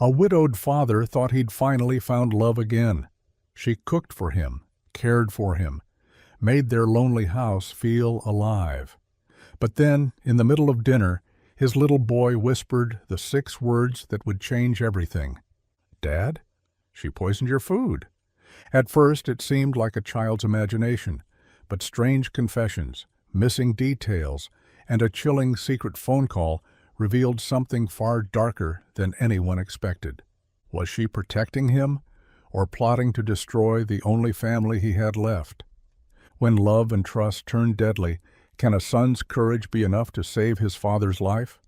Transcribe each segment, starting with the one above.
A widowed father thought he'd finally found love again. She cooked for him, cared for him, made their lonely house feel alive. But then, in the middle of dinner, his little boy whispered the 6 words that would change everything. "Dad, she poisoned your food." At first it seemed like a child's imagination, but strange confessions, missing details, and a chilling secret phone call revealed something far darker than anyone expected. Was she protecting him, or plotting to destroy the only family he had left? When love and trust turn deadly, can a son's courage be enough to save his father's life?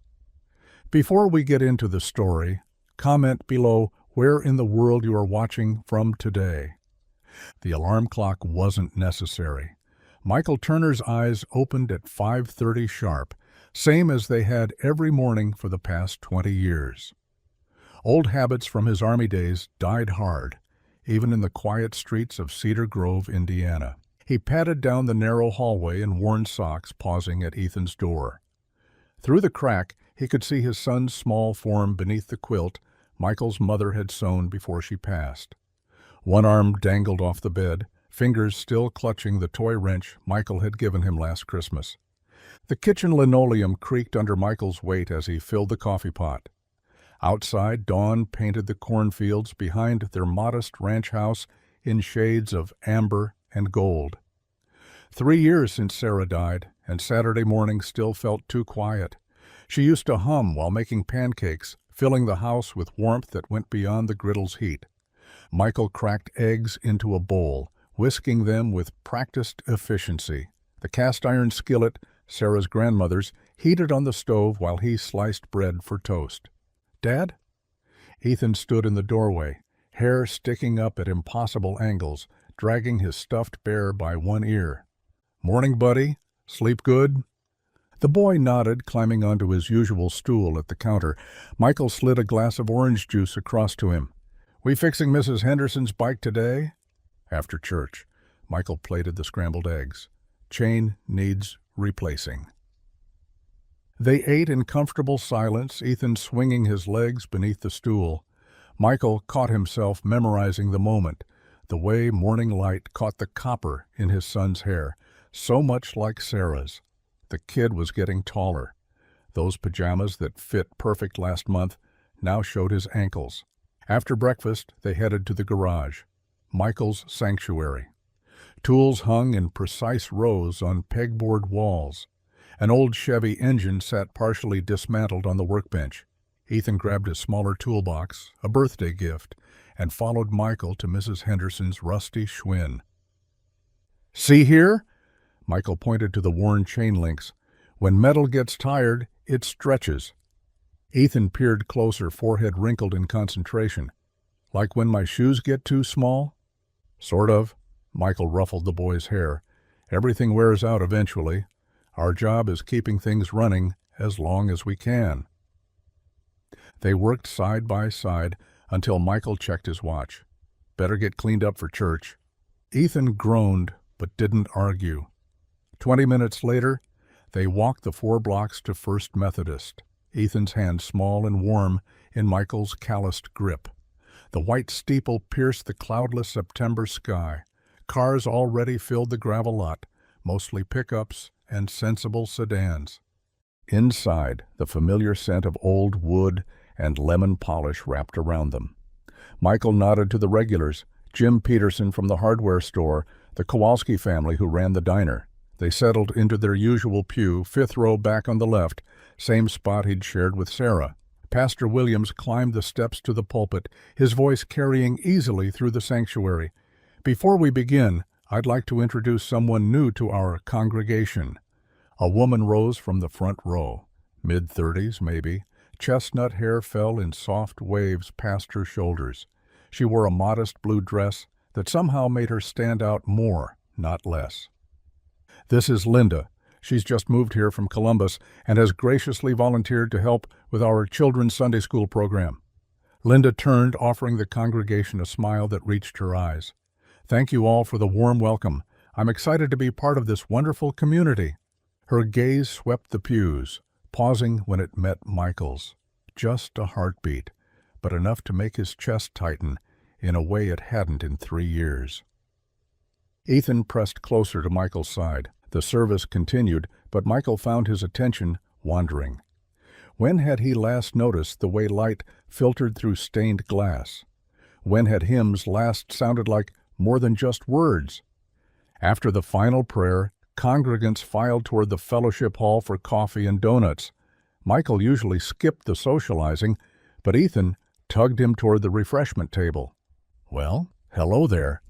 Before we get into the story, comment below where in the world you are watching from today. The alarm clock wasn't necessary. Michael Turner's eyes opened at 5:30 sharp, same as they had every morning for the past 20 years. Old habits from his Army days died hard, even in the quiet streets of Cedar Grove, Indiana. He padded down the narrow hallway in worn socks, pausing at Ethan's door. Through the crack, he could see his son's small form beneath the quilt Michael's mother had sewn before she passed. One arm dangled off the bed, fingers still clutching the toy wrench Michael had given him last Christmas. The kitchen linoleum creaked under Michael's weight as he filled the coffee pot. Outside, dawn painted the cornfields behind their modest ranch house in shades of amber and gold. 3 years since Sarah died, and Saturday morning still felt too quiet. She used to hum while making pancakes, filling the house with warmth that went beyond the griddle's heat. Michael cracked eggs into a bowl, whisking them with practiced efficiency. The cast-iron skillet, Sarah's grandmother's, heated on the stove while he sliced bread for toast. "Dad?" Ethan stood in the doorway, hair sticking up at impossible angles, dragging his stuffed bear by one ear. "Morning, buddy. Sleep good?" The boy nodded, climbing onto his usual stool at the counter. Michael slid a glass of orange juice across to him. "We fixing Mrs. Henderson's bike today?" After church, Michael plated the scrambled eggs. "Chain needs replacing." They ate in comfortable silence, Ethan swinging his legs beneath the stool. Michael caught himself memorizing the moment, the way morning light caught the copper in his son's hair, so much like Sarah's. The kid was getting taller. Those pajamas that fit perfect last month now showed his ankles. After breakfast, they headed to the garage, Michael's sanctuary. Tools hung in precise rows on pegboard walls. An old Chevy engine sat partially dismantled on the workbench. Ethan grabbed his smaller toolbox, a birthday gift, and followed Michael to Mrs. Henderson's rusty Schwinn. "See here?" Michael pointed to the worn chain links. "When metal gets tired, it stretches." Ethan peered closer, forehead wrinkled in concentration. "Like when my shoes get too small?" "Sort of." Michael ruffled the boy's hair. "Everything wears out eventually. Our job is keeping things running as long as we can." They worked side by side until Michael checked his watch. "Better get cleaned up for church." Ethan groaned but didn't argue. 20 minutes later, they walked the 4 blocks to First Methodist, Ethan's hand small and warm in Michael's calloused grip. The white steeple pierced the cloudless September sky. Cars already filled the gravel lot, mostly pickups and sensible sedans. Inside, the familiar scent of old wood and lemon polish wrapped around them. Michael nodded to the regulars, Jim Peterson from the hardware store, the Kowalski family who ran the diner. They settled into their usual pew, 5th row back on the left, same spot he'd shared with Sarah. Pastor Williams climbed the steps to the pulpit, his voice carrying easily through the sanctuary. "Before we begin, I'd like to introduce someone new to our congregation." A woman rose from the front row, mid-30s maybe. Chestnut hair fell in soft waves past her shoulders. She wore a modest blue dress that somehow made her stand out more, not less. "This is Linda. She's just moved here from Columbus and has graciously volunteered to help with our children's Sunday school program." Linda turned, offering the congregation a smile that reached her eyes. "Thank you all for the warm welcome. I'm excited to be part of this wonderful community." Her gaze swept the pews, pausing when it met Michael's. Just a heartbeat. but enough to make his chest tighten in a way it hadn't in 3 years. Ethan pressed closer to Michael's side. The service continued, but Michael found his attention wandering. When had he last noticed the way light filtered through stained glass? When had hymns last sounded like more than just words? After the final prayer, congregants filed toward the fellowship hall for coffee and donuts. Michael usually skipped the socializing, but Ethan tugged him toward the refreshment table. "Well, hello there."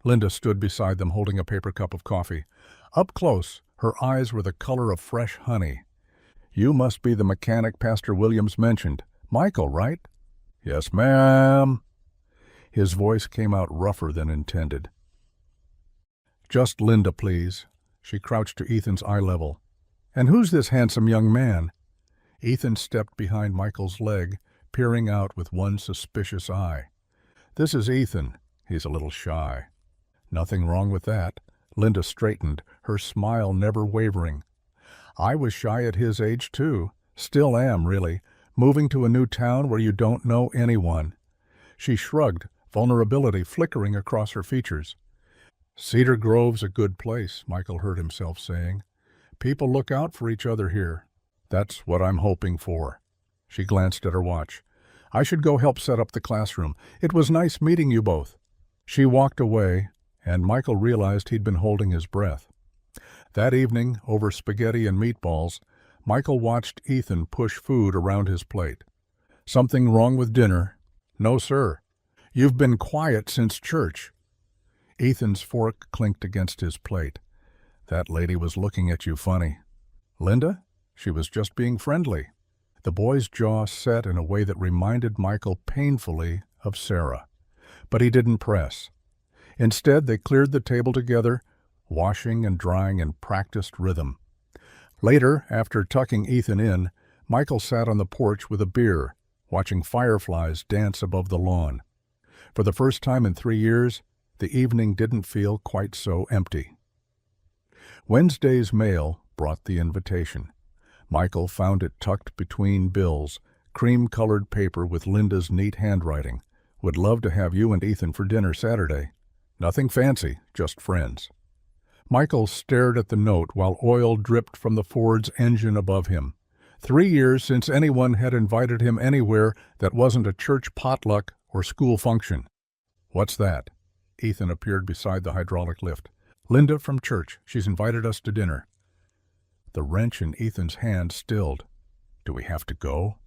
Linda stood beside them holding a paper cup of coffee. Up close, her eyes were the color of fresh honey. "You must be the mechanic Pastor Williams mentioned. Michael, right?" "Yes, ma'am." His voice came out rougher than intended. "Just Linda, please." She crouched to Ethan's eye level. "And who's this handsome young man?" Ethan stepped behind Michael's leg, peering out with one suspicious eye. "This is Ethan. He's a little shy." "Nothing wrong with that." Linda straightened, her smile never wavering. "I was shy at his age, too. Still am, really. Moving to a new town where you don't know anyone." She shrugged, vulnerability flickering across her features. "Cedar Grove's a good place," Michael heard himself saying. "People look out for each other here. That's what I'm hoping for." She glanced at her watch. "I should go help set up the classroom. It was nice meeting you both." She walked away, and Michael realized he'd been holding his breath. That evening, over spaghetti and meatballs, Michael watched Ethan push food around his plate. "Something wrong with dinner?" "No, sir." "You've been quiet since church." Ethan's fork clinked against his plate. "That lady was looking at you funny." "Linda?" She was just being friendly. The boy's jaw set in a way that reminded Michael painfully of Sarah. But he didn't press. Instead, they cleared the table together, washing and drying in practiced rhythm. Later, after tucking Ethan in, Michael sat on the porch with a beer, watching fireflies dance above the lawn. For the first time in 3 years, the evening didn't feel quite so empty. Wednesday's mail brought the invitation. Michael found it tucked between bills, cream-colored paper with Linda's neat handwriting. "Would love to have you and Ethan for dinner Saturday. Nothing fancy, just friends." Michael stared at the note while oil dripped from the Ford's engine above him. 3 years since anyone had invited him anywhere that wasn't a church potluck or school function. "What's that?" Ethan appeared beside the hydraulic lift. "Linda from church. She's invited us to dinner." The wrench in Ethan's hand stilled. "Do we have to go?"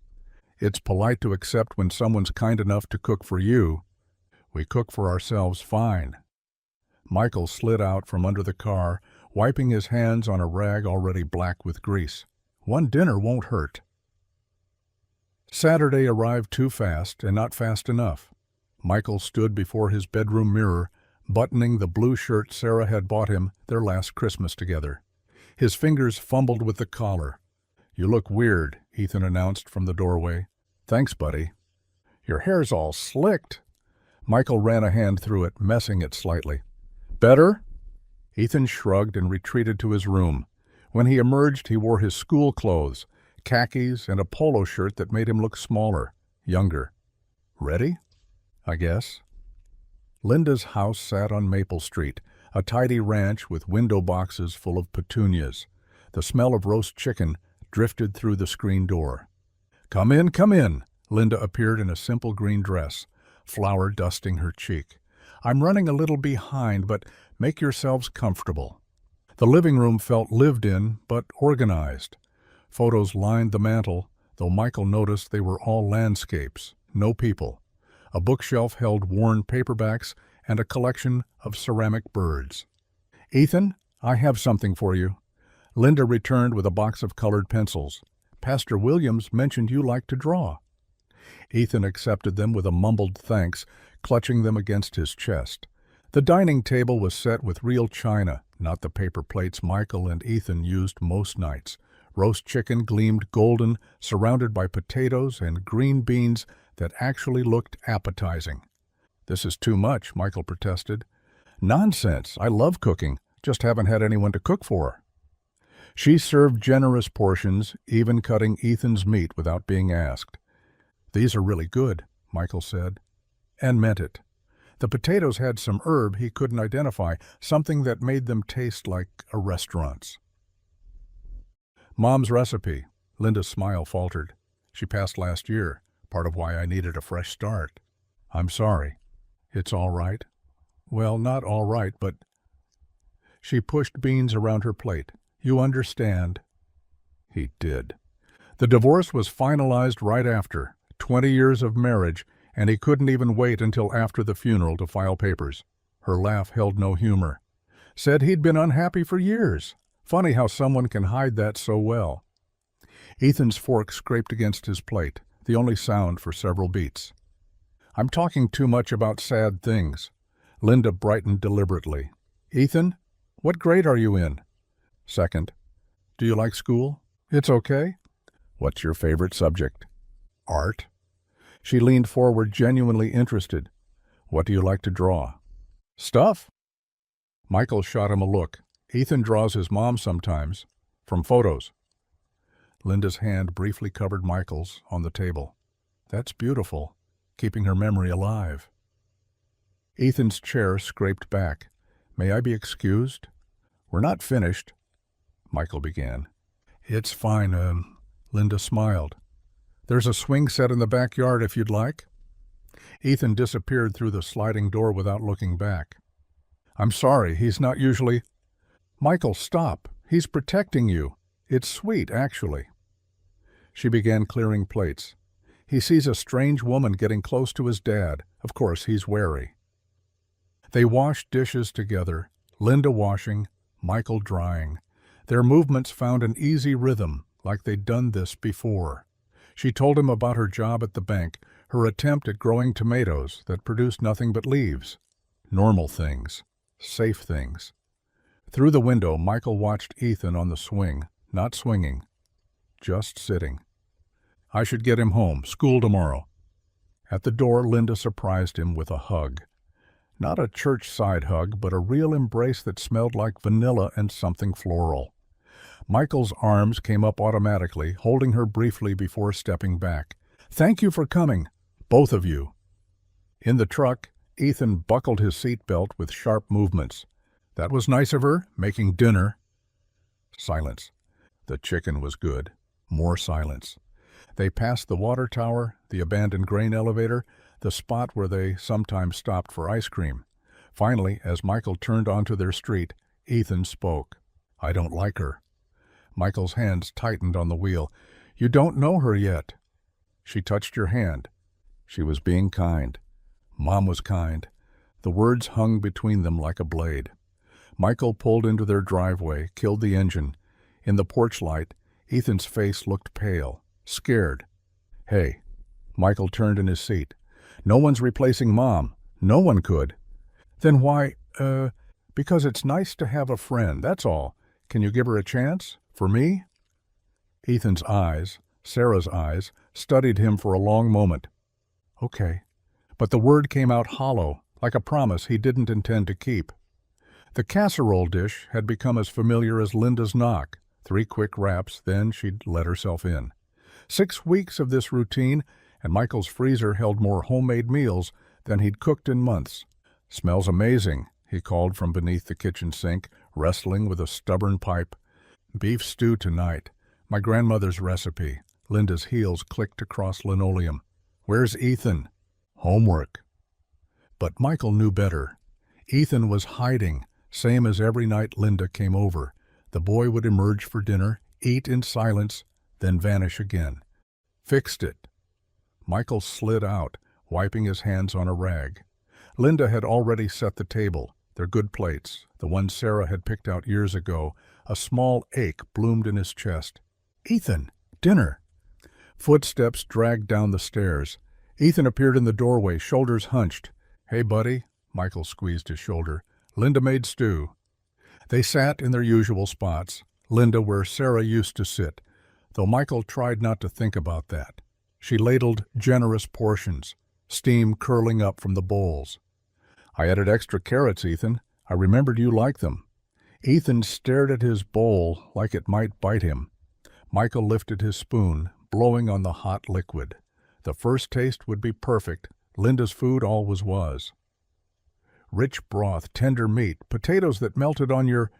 "It's polite to accept when someone's kind enough to cook for you." "We cook for ourselves fine." Michael slid out from under the car, wiping his hands on a rag already black with grease. "One dinner won't hurt." Saturday arrived too fast and not fast enough. Michael stood before his bedroom mirror, buttoning the blue shirt Sarah had bought him their last Christmas together. His fingers fumbled with the collar. "You look weird," Ethan announced from the doorway. "Thanks, buddy." "Your hair's all slicked." Michael ran a hand through it, messing it slightly. "Better?" Ethan shrugged and retreated to his room. When he emerged, he wore his school clothes, khakis and a polo shirt that made him look smaller, younger. "Ready?" "I guess." Linda's house sat on Maple Street, a tidy ranch with window boxes full of petunias. The smell of roast chicken drifted through the screen door. Come in, come in." Linda appeared in a simple green dress, flour dusting her cheek. "I'm running a little behind, but make yourselves comfortable." The living room felt lived in, but organized. Photos lined the mantel, though Michael noticed they were all landscapes, no people. A bookshelf held worn paperbacks and a collection of ceramic birds. "Ethan, I have something for you." Linda returned with a box of colored pencils. "Pastor Williams mentioned you like to draw." Ethan accepted them with a mumbled thanks, clutching them against his chest. The dining table was set with real china, not the paper plates Michael and Ethan used most nights. Roast chicken gleamed golden, surrounded by potatoes and green beans that actually looked appetizing. "This is too much," Michael protested. "Nonsense. I love cooking, just haven't had anyone to cook for." She served generous portions, even cutting Ethan's meat without being asked. "These are really good," Michael said, and meant it. The potatoes had some herb he couldn't identify, something that made them taste like a restaurant's. "Mom's recipe." Linda's smile faltered. "She passed last year, part of why I needed a fresh start." "I'm sorry." "It's all right." "Well, not all right, but—" She pushed beans around her plate. "You understand." He did. The divorce was finalized right after, 20 years of marriage, and he couldn't even wait until after the funeral to file papers. Her laugh held no humor. "Said he'd been unhappy for years. Funny how someone can hide that so well." Ethan's fork scraped against his plate, the only sound for several beats. "I'm talking too much about sad things." Linda brightened deliberately. "Ethan, what grade are you in?" "Second." "Do you like school?" "It's okay." "What's your favorite subject?" "Art." She leaned forward, genuinely interested. "What do you like to draw?" "Stuff." Michael shot him a look. "Ethan draws his mom sometimes. From photos." Linda's hand briefly covered Michael's on the table. "That's beautiful, keeping her memory alive." Ethan's chair scraped back. "May I be excused?" "We're not finished," Michael began. "It's fine, Linda smiled. "There's a swing set in the backyard if you'd like." Ethan disappeared through the sliding door without looking back. "I'm sorry, he's not usually—" "Michael, stop. He's protecting you. It's sweet, actually." She began clearing plates. "He sees a strange woman getting close to his dad. Of course, he's wary." They washed dishes together, Linda washing, Michael drying. Their movements found an easy rhythm, like they'd done this before. She told him about her job at the bank, her attempt at growing tomatoes that produced nothing but leaves. Normal things. Safe things. Through the window, Michael watched Ethan on the swing, not swinging, just sitting. "I should get him home. School tomorrow." At the door, Linda surprised him with a hug. Not a church-side hug, but a real embrace that smelled like vanilla and something floral. Michael's arms came up automatically, holding her briefly before stepping back. "Thank you for coming, both of you." In the truck, Ethan buckled his seatbelt with sharp movements. "That was nice of her, making dinner." Silence. The chicken was good. More silence. They passed the water tower, the abandoned grain elevator, the spot where they sometimes stopped for ice cream. Finally, as Michael turned onto their street, Ethan spoke. "I don't like her." Michael's hands tightened on the wheel. "You don't know her yet." "She touched your hand." She was being kind. Mom was kind. The words hung between them like a blade. Michael pulled into their driveway, killed the engine. In the porch light, Ethan's face looked pale, scared. "Hey." Michael turned in his seat. "No one's replacing Mom. No one could." "Then why, because it's nice to have a friend, that's all. Can you give her a chance? For me?" Ethan's eyes, Sarah's eyes, studied him for a long moment. "Okay." But the word came out hollow, like a promise he didn't intend to keep. The casserole dish had become as familiar as Linda's knock. 3 quick raps, then she'd let herself in. 6 weeks of this routine, and Michael's freezer held more homemade meals than he'd cooked in months. "Smells amazing," he called from beneath the kitchen sink, wrestling with a stubborn pipe. "Beef stew tonight. My grandmother's recipe." Linda's heels clicked across linoleum. "Where's Ethan?" "Homework." But Michael knew better. Ethan was hiding, same as every night Linda came over. The boy would emerge for dinner, eat in silence, then vanish again. "Fixed it." Michael slid out, wiping his hands on a rag. Linda had already set the table, their good plates, the ones Sarah had picked out years ago. A small ache bloomed in his chest. "Ethan, dinner." Footsteps dragged down the stairs. Ethan appeared in the doorway, shoulders hunched. "Hey, buddy." Michael squeezed his shoulder. "Linda made stew." They sat in their usual spots, Linda where Sarah used to sit, though Michael tried not to think about that. She ladled generous portions, steam curling up from the bowls. "I added extra carrots, Ethan. I remembered you liked them." Ethan stared at his bowl like it might bite him. Michael lifted his spoon, blowing on the hot liquid. The first taste would be perfect. Linda's food always was. Rich broth, tender meat, potatoes that melted on your...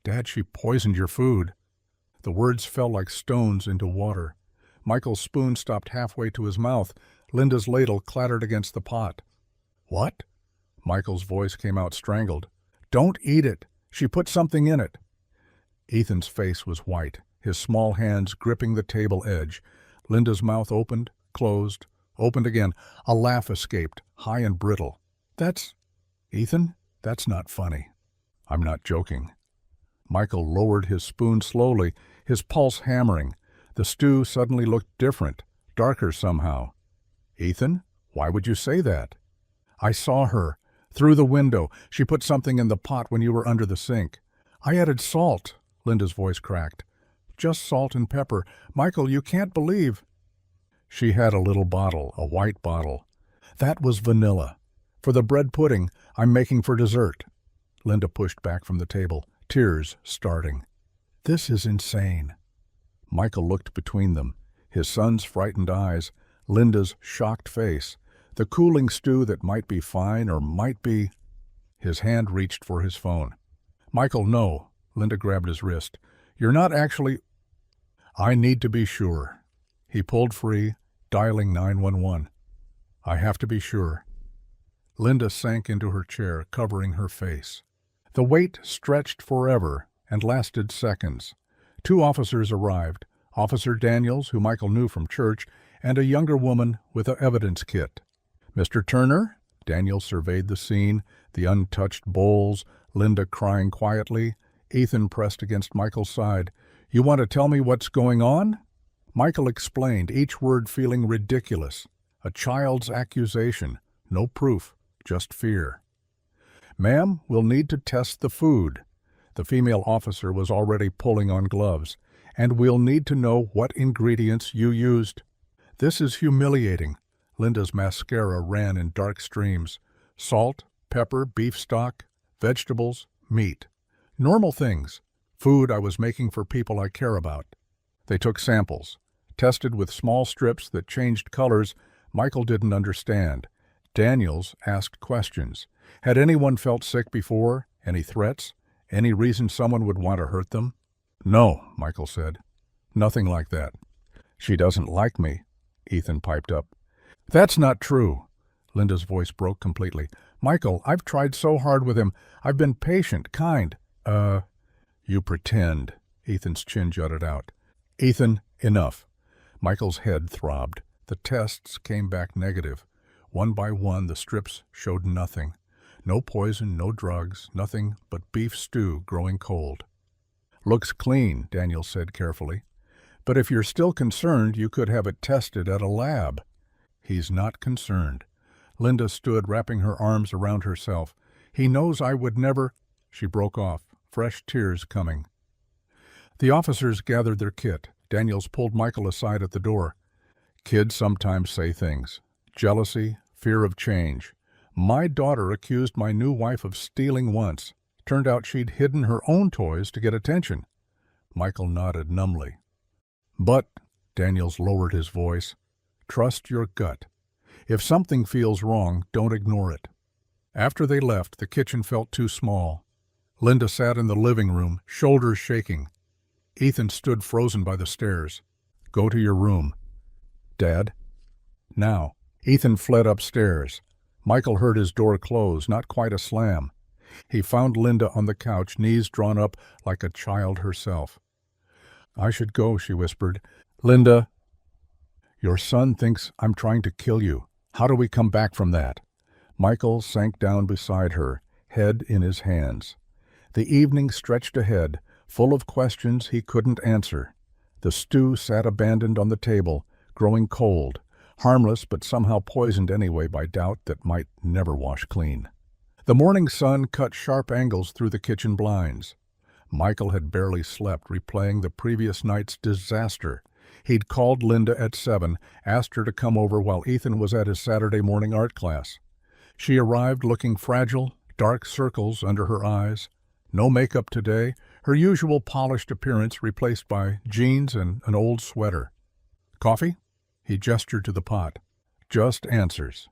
Dad, she poisoned your food. The words fell like stones into water. Michael's spoon stopped halfway to his mouth. Linda's ladle clattered against the pot. What? Michael's voice came out strangled. Don't eat it. She put something in it. Ethan's face was white, his small hands gripping the table edge. Linda's mouth opened, closed, opened again. A laugh escaped, high and brittle. That's... Ethan, that's not funny. I'm not joking. Michael lowered his spoon slowly, his pulse hammering. The stew suddenly looked different, darker somehow. Ethan, why would you say that? I saw her. Through the window. She put something in the pot when you were under the sink. I added salt. Linda's voice cracked. Just salt and pepper. Michael, you can't believe... She had a little bottle, a white bottle. That was vanilla. For the bread pudding I'm making for dessert. Linda pushed back from the table, tears starting. This is insane. Michael looked between them, his son's frightened eyes, Linda's shocked face, the cooling stew that might be fine or might be... His hand reached for his phone. Michael, no. Linda grabbed his wrist. You're not actually... I need to be sure. He pulled free, dialing 911. I have to be sure. Linda sank into her chair, covering her face. The wait stretched forever and lasted seconds. 2 officers arrived, Officer Daniels, who Michael knew from church, and a younger woman with an evidence kit. Mr. Turner? Daniels surveyed the scene, the untouched bowls, Linda crying quietly. Ethan pressed against Michael's side. You want to tell me what's going on? Michael explained, each word feeling ridiculous. A child's accusation. No proof, just fear. Ma'am, we'll need to test the food. The female officer was already pulling on gloves. And we'll need to know what ingredients you used. This is humiliating. Linda's mascara ran in dark streams. Salt, pepper, beef stock, vegetables, meat. Normal things. Food I was making for people I care about. They took samples. Tested with small strips that changed colors. Michael didn't understand. Daniels asked questions. Had anyone felt sick before? Any threats? Any reason someone would want to hurt them? No, Michael said. Nothing like that. She doesn't like me, Ethan piped up. That's not true. Linda's voice broke completely. Michael, I've tried so hard with him. I've been patient, kind. You pretend, Ethan's chin jutted out. Ethan, enough. Michael's head throbbed. The tests came back negative. One by one, the strips showed nothing. No poison, no drugs, nothing but beef stew growing cold. Looks clean, Daniel said carefully. But if you're still concerned, you could have it tested at a lab. He's not concerned. Linda stood, wrapping her arms around herself. He knows I would never... She broke off, fresh tears coming. The officers gathered their kit. Daniels pulled Michael aside at the door. Kids sometimes say things. Jealousy, fear of change. My daughter accused my new wife of stealing once. Turned out she'd hidden her own toys to get attention. Michael nodded numbly. But, Daniels lowered his voice, trust your gut. If something feels wrong, don't ignore it. After they left, the kitchen felt too small. Linda sat in the living room, shoulders shaking. Ethan stood frozen by the stairs. Go to your room. Dad? Now. Ethan fled upstairs. Michael heard his door close, not quite a slam. He found Linda on the couch, knees drawn up like a child herself. I should go, she whispered. Linda, your son thinks I'm trying to kill you. How do we come back from that? Michael sank down beside her, head in his hands. The evening stretched ahead, full of questions he couldn't answer. The stew sat abandoned on the table, growing cold, harmless but somehow poisoned anyway by doubt that might never wash clean. The morning sun cut sharp angles through the kitchen blinds. Michael had barely slept, replaying the previous night's disaster. He'd called Linda at 7, asked her to come over while Ethan was at his Saturday morning art class. She arrived looking fragile, dark circles under her eyes. No makeup today, her usual polished appearance replaced by jeans and an old sweater. Coffee? He gestured to the pot. Just answers.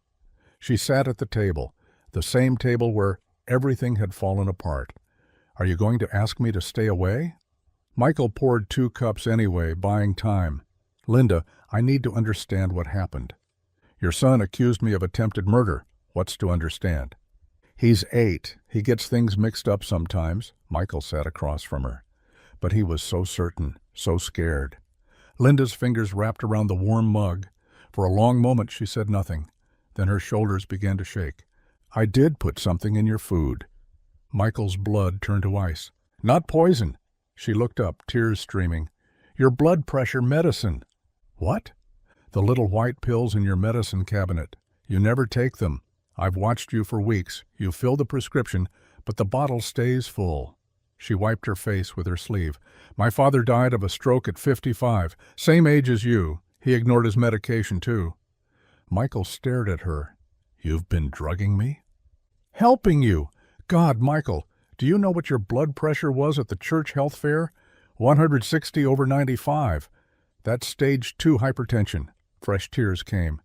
She sat at the table, the same table where everything had fallen apart. Are you going to ask me to stay away? Michael poured 2 cups anyway, buying time. Linda, I need to understand what happened. Your son accused me of attempted murder. What's to understand? He's 8. He gets things mixed up sometimes. Michael sat across from her. But he was so certain, so scared. Linda's fingers wrapped around the warm mug. For a long moment she said nothing. Then her shoulders began to shake. I did put something in your food. Michael's blood turned to ice. Not poison. She looked up, tears streaming. Your blood pressure medicine. What? The little white pills in your medicine cabinet. You never take them. I've watched you for weeks. You fill the prescription, but the bottle stays full. She wiped her face with her sleeve. My father died of a stroke at 55, same age as you. He ignored his medication, too. Michael stared at her. You've been drugging me? Helping you! God, Michael, do you know what your blood pressure was at the church health fair? 160/95. That's stage 2 hypertension. Fresh tears came.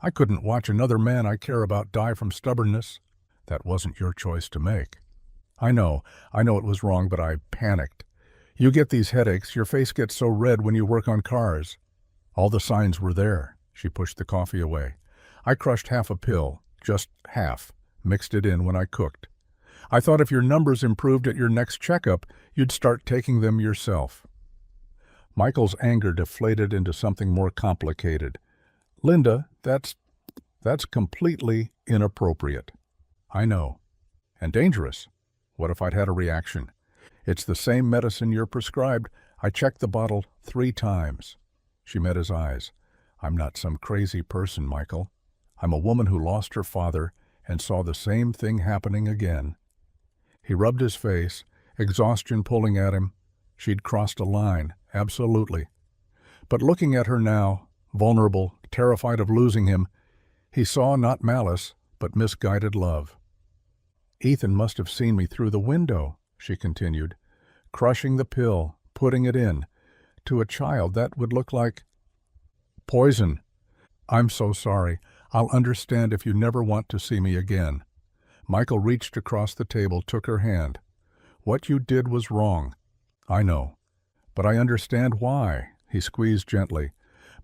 I couldn't watch another man I care about die from stubbornness. That wasn't your choice to make. I know it was wrong, but I panicked. You get these headaches, your face gets so red when you work on cars. All the signs were there. She pushed the coffee away. I crushed half a pill, just half, mixed it in when I cooked. I thought if your numbers improved at your next checkup, you'd start taking them yourself. Michael's anger deflated into something more complicated. Linda, that's completely inappropriate. I know. And dangerous. What if I'd had a reaction? It's the same medicine you're prescribed. I checked the bottle 3 times. She met his eyes. I'm not some crazy person, Michael. I'm a woman who lost her father and saw the same thing happening again. He rubbed his face, exhaustion pulling at him. She'd crossed a line, absolutely. But looking at her now, vulnerable, terrified of losing him, he saw not malice, but misguided love. Ethan must have seen me through the window, she continued, crushing the pill, putting it in. To a child, that would look like poison. I'm so sorry. I'll understand if you never want to see me again. Michael reached across the table, took her hand. What you did was wrong. I know. But I understand why. He squeezed gently.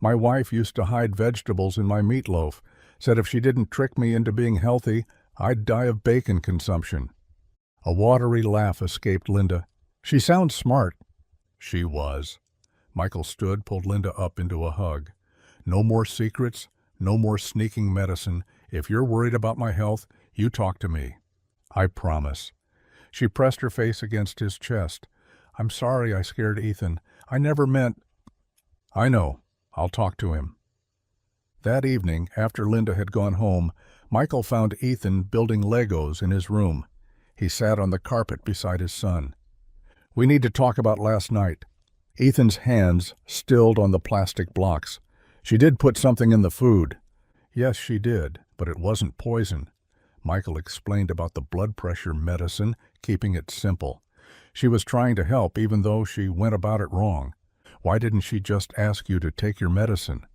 My wife used to hide vegetables in my meatloaf, said if she didn't trick me into being healthy, I'd die of bacon consumption. A watery laugh escaped Linda. She sounds smart. She was. Michael stood, pulled Linda up into a hug. No more secrets, no more sneaking medicine. If you're worried about my health, you talk to me. I promise. She pressed her face against his chest. I'm sorry I scared Ethan. I never meant... I know. I'll talk to him. That evening, after Linda had gone home, Michael found Ethan building Legos in his room. He sat on the carpet beside his son. We need to talk about last night. Ethan's hands stilled on the plastic blocks. She did put something in the food. Yes, she did, but it wasn't poison. Michael explained about the blood pressure medicine, keeping it simple. She was trying to help, even though she went about it wrong. Why didn't she just ask you to take your medicine?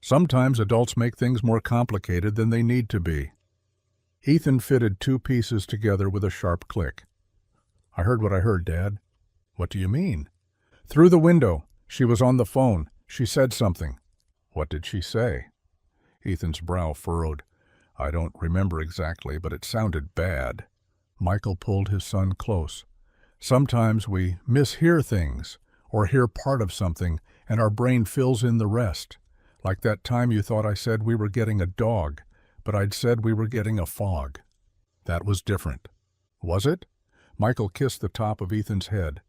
Sometimes adults make things more complicated than they need to be. Ethan fitted 2 pieces together with a sharp click. I heard what I heard, Dad. What do you mean? Through the window. She was on the phone. She said something. What did she say? Ethan's brow furrowed. I don't remember exactly, but it sounded bad. Michael pulled his son close. Sometimes we mishear things, or hear part of something, and our brain fills in the rest. Like that time you thought I said we were getting a dog, but I'd said we were getting a fog. That was different. Was it? Michael kissed the top of Ethan's head.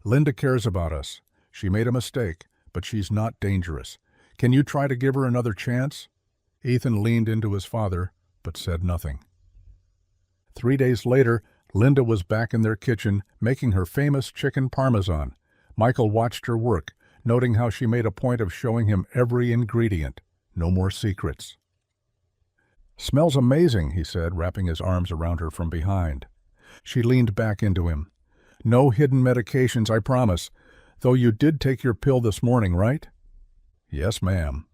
Linda cares about us. She made a mistake, but she's not dangerous. Can you try to give her another chance? Ethan leaned into his father, but said nothing. 3 days later, Linda was back in their kitchen, making her famous chicken parmesan. Michael watched her work, noting how she made a point of showing him every ingredient. No more secrets. Smells amazing, he said, wrapping his arms around her from behind. She leaned back into him. No hidden medications, I promise. Though you did take your pill this morning, right? Yes, ma'am.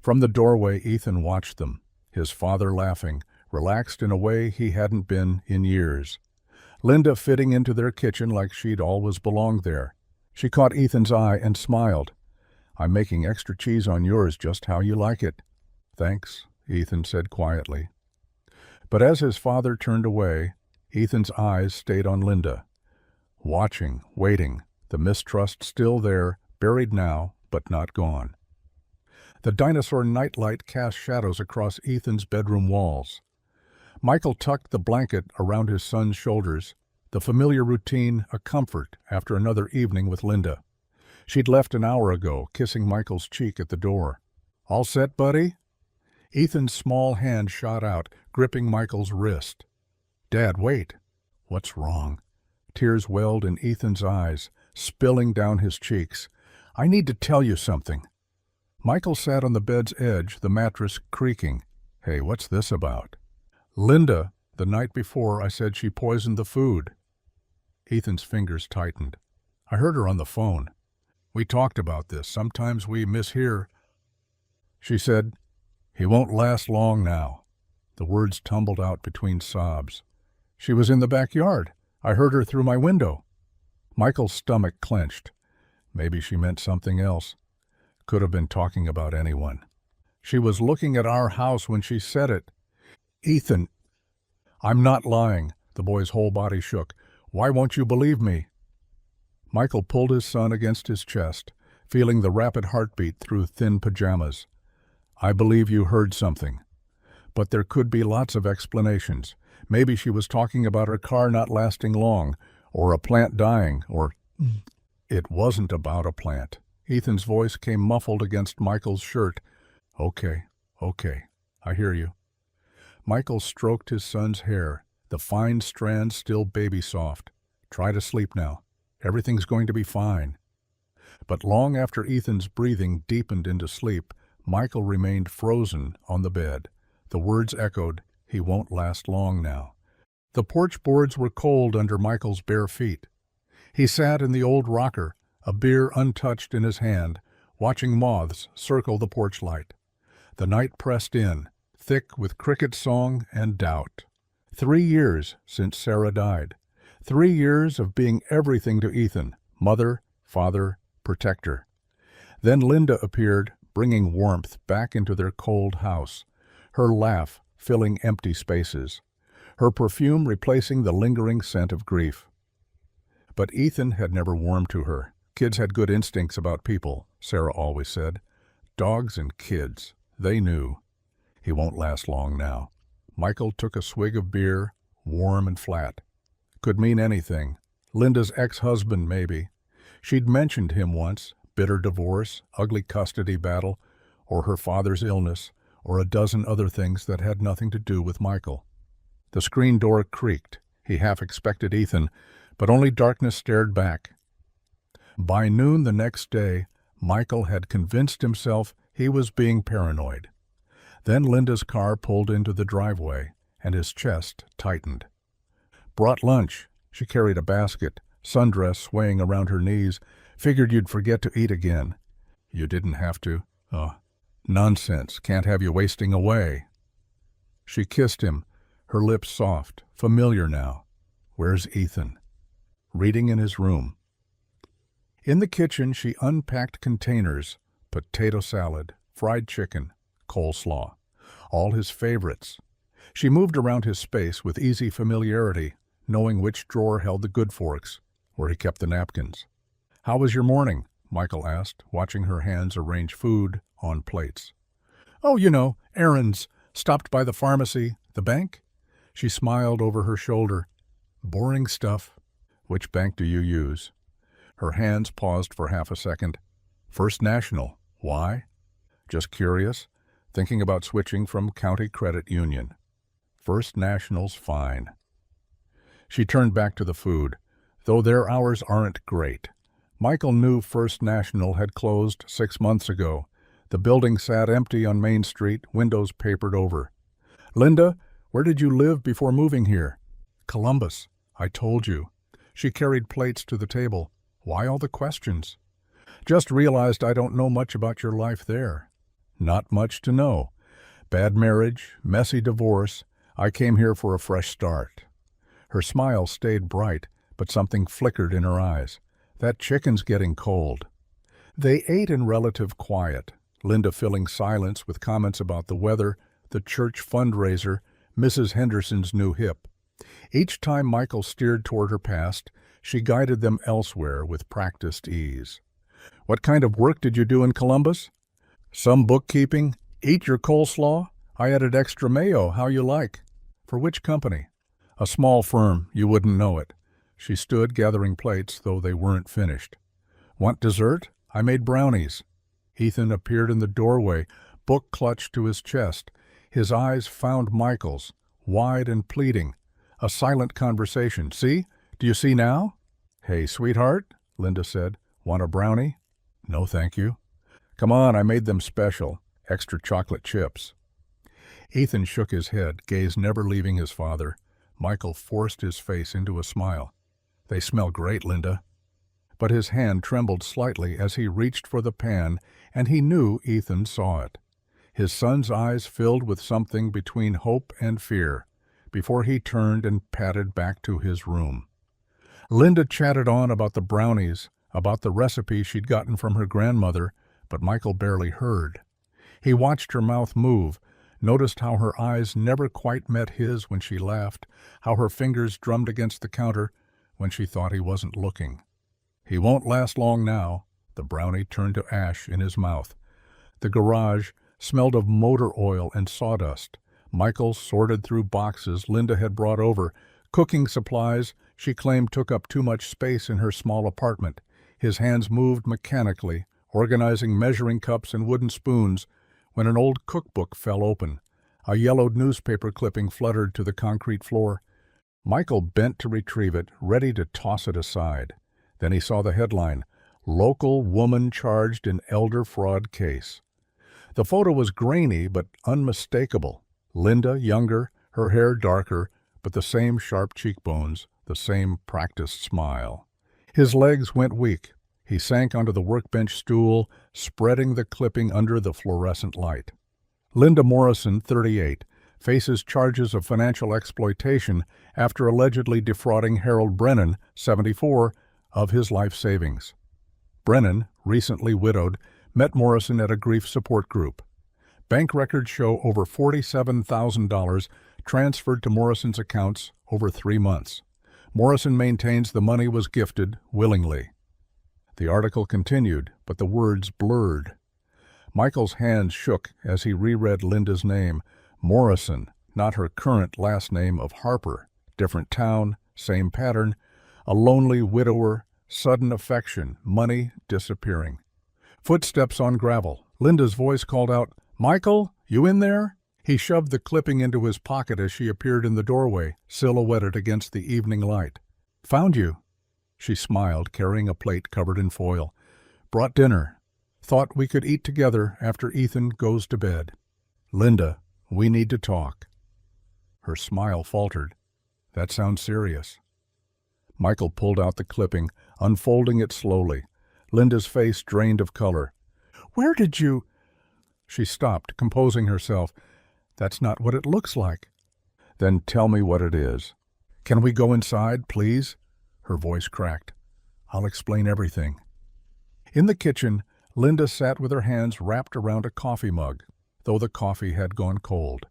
From the doorway, Ethan watched them, his father laughing, relaxed in a way he hadn't been in years. Linda fitting into their kitchen like she'd always belonged there. She caught Ethan's eye and smiled. "I'm making extra cheese on yours just how you like it." "Thanks," Ethan said quietly. But as his father turned away, Ethan's eyes stayed on Linda. Watching, waiting, the mistrust still there, buried now, but not gone. The dinosaur nightlight cast shadows across Ethan's bedroom walls. Michael tucked the blanket around his son's shoulders, the familiar routine a comfort after another evening with Linda. She'd left an hour ago, kissing Michael's cheek at the door. "All set, buddy?" Ethan's small hand shot out, gripping Michael's wrist. "Dad, wait." "What's wrong?" Tears welled in Ethan's eyes, spilling down his cheeks. "I need to tell you something." Michael sat on the bed's edge, the mattress creaking. "Hey, what's this about?" "Linda, the night before I said she poisoned the food." Ethan's fingers tightened. "I heard her on the phone. We talked about this. Sometimes we mishear." She said, "He won't last long now." The words tumbled out between sobs. "She was in the backyard. I heard her through my window." Michael's stomach clenched. Maybe she meant something else. Could have been talking about anyone. "She was looking at our house when she said it." "Ethan." "I'm not lying." The boy's whole body shook. "Why won't you believe me?" Michael pulled his son against his chest, feeling the rapid heartbeat through thin pajamas. "I believe you heard something. But there could be lots of explanations. Maybe she was talking about her car not lasting long, or a plant dying, or—" "It wasn't about a plant." Ethan's voice came muffled against Michael's shirt. Okay, I hear you." Michael stroked his son's hair, the fine strands still baby-soft. "Try to sleep now. Everything's going to be fine." But long after Ethan's breathing deepened into sleep, Michael remained frozen on the bed. The words echoed, "He won't last long now." The porch boards were cold under Michael's bare feet. He sat in the old rocker, a beer untouched in his hand, watching moths circle the porch light. The night pressed in, thick with cricket song and doubt. 3 years since Sarah died. 3 years of being everything to Ethan, mother, father, protector. Then Linda appeared, bringing warmth back into their cold house, her laugh filling empty spaces, her perfume replacing the lingering scent of grief. But Ethan had never warmed to her. Kids had good instincts about people, Sarah always said. Dogs and kids, they knew. He won't last long now. Michael took a swig of beer, warm and flat. Could mean anything. Linda's ex-husband, maybe. She'd mentioned him once, bitter divorce, ugly custody battle, or her father's illness, or a dozen other things that had nothing to do with Michael. The screen door creaked. He half expected Ethan, but only darkness stared back. By noon the next day, Michael had convinced himself he was being paranoid. Then Linda's car pulled into the driveway, and his chest tightened. "Brought lunch." She carried a basket, sundress swaying around her knees. "Figured you'd forget to eat again." "You didn't have to." "Oh, nonsense. Can't have you wasting away." She kissed him, her lips soft, familiar now. Where's Ethan? Reading in his room. In the kitchen, she unpacked containers, potato salad, fried chicken, coleslaw, all his favorites. She moved around his space with easy familiarity, knowing which drawer held the good forks, where he kept the napkins. "How was your morning?" Michael asked, watching her hands arrange food on plates. "Oh, errands. Stopped by the pharmacy. The bank?" She smiled over her shoulder. "Boring stuff." "Which bank do you use?" Her hands paused for half a second. "First National. Why?" "Just curious. Thinking about switching from County Credit Union." "First National's fine." She turned back to the food. Though their hours aren't great. Michael knew First National had closed 6 months ago. The building sat empty on Main Street, windows papered over. "Linda, where did you live before moving here?" "Columbus. I told you." She carried plates to the table. "Why all the questions?" "Just realized I don't know much about your life there." Not much to know. Bad marriage, messy divorce. I came here for a fresh start." Her smile stayed bright, but something flickered in her eyes. "That chicken's getting cold." They ate in relative quiet, Linda filling silence with comments about the weather, the church fundraiser, Mrs. Henderson's new hip. Each time Michael steered toward her past, she guided them elsewhere with practiced ease. "What kind of work did you do in Columbus?" "Some bookkeeping. Eat your coleslaw? I added extra mayo, how you like." "For which company?" "A small firm, you wouldn't know it." She stood gathering plates, though they weren't finished. "Want dessert? I made brownies." Ethan appeared in the doorway, book clutched to his chest. His eyes found Michael's, wide and pleading. A silent conversation. "See? Do you see now?" "Hey, sweetheart," Linda said. "Want a brownie?" "No, thank you." "Come on, I made them special. Extra chocolate chips." Ethan shook his head, gaze never leaving his father. Michael forced his face into a smile. "They smell great, Linda." But his hand trembled slightly as he reached for the pan, and he knew Ethan saw it. His son's eyes filled with something between hope and fear, before he turned and padded back to his room. Linda chatted on about the brownies, about the recipe she'd gotten from her grandmother, but Michael barely heard. He watched her mouth move, noticed how her eyes never quite met his when she laughed, how her fingers drummed against the counter when she thought he wasn't looking. He won't last long now. The brownie turned to ash in his mouth. The garage smelled of motor oil and sawdust. Michael sorted through boxes Linda had brought over, cooking supplies she claimed took up too much space in her small apartment. His hands moved mechanically, organizing measuring cups and wooden spoons, when an old cookbook fell open. A yellowed newspaper clipping fluttered to the concrete floor. Michael bent to retrieve it, ready to toss it aside. Then he saw the headline, "Local Woman Charged in Elder Fraud Case." The photo was grainy but unmistakable. Linda, younger, her hair darker, but the same sharp cheekbones, the same practiced smile. His legs went weak. He sank onto the workbench stool, spreading the clipping under the fluorescent light. Linda Morrison, 38, faces charges of financial exploitation after allegedly defrauding Harold Brennan, 74, of his life savings. Brennan, recently widowed, met Morrison at a grief support group. Bank records show over $47,000 transferred to Morrison's accounts over 3 months. Morrison maintains the money was gifted willingly. The article continued, but the words blurred. Michael's hands shook as he reread Linda's name. Morrison, not her current last name of Harper. Different town, same pattern. A lonely widower, sudden affection, money disappearing. Footsteps on gravel. Linda's voice called out, "Michael, you in there?" He shoved the clipping into his pocket as she appeared in the doorway, silhouetted against the evening light. "Found you." She smiled, carrying a plate covered in foil. "Brought dinner. Thought we could eat together after Ethan goes to bed." "Linda, we need to talk." Her smile faltered. "That sounds serious." Michael pulled out the clipping, unfolding it slowly. Linda's face drained of color. "Where did you—" She stopped, composing herself. "That's not what it looks like." "Then tell me what it is." "Can we go inside, please?" Her voice cracked. "I'll explain everything." In the kitchen, Linda sat with her hands wrapped around a coffee mug, though the coffee had gone cold.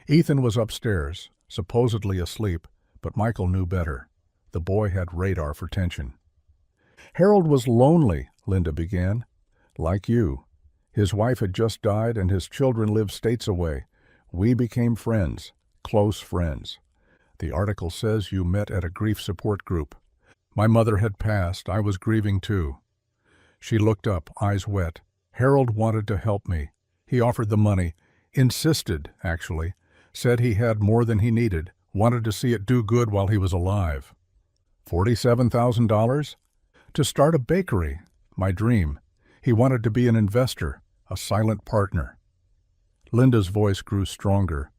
Ethan was upstairs, supposedly asleep, but Michael knew better. The boy had radar for tension. "Harold was lonely," Linda began. "Like you. His wife had just died and his children lived states away. We became friends, close friends. The article says you met at a grief support group. My mother had passed. I was grieving too." She looked up, eyes wet. "Harold wanted to help me. He offered the money. Insisted, actually. Said he had more than he needed. Wanted to see it do good while he was alive." $47,000? "To start a bakery. My dream. He wanted to be an investor, a silent partner." Linda's voice grew stronger.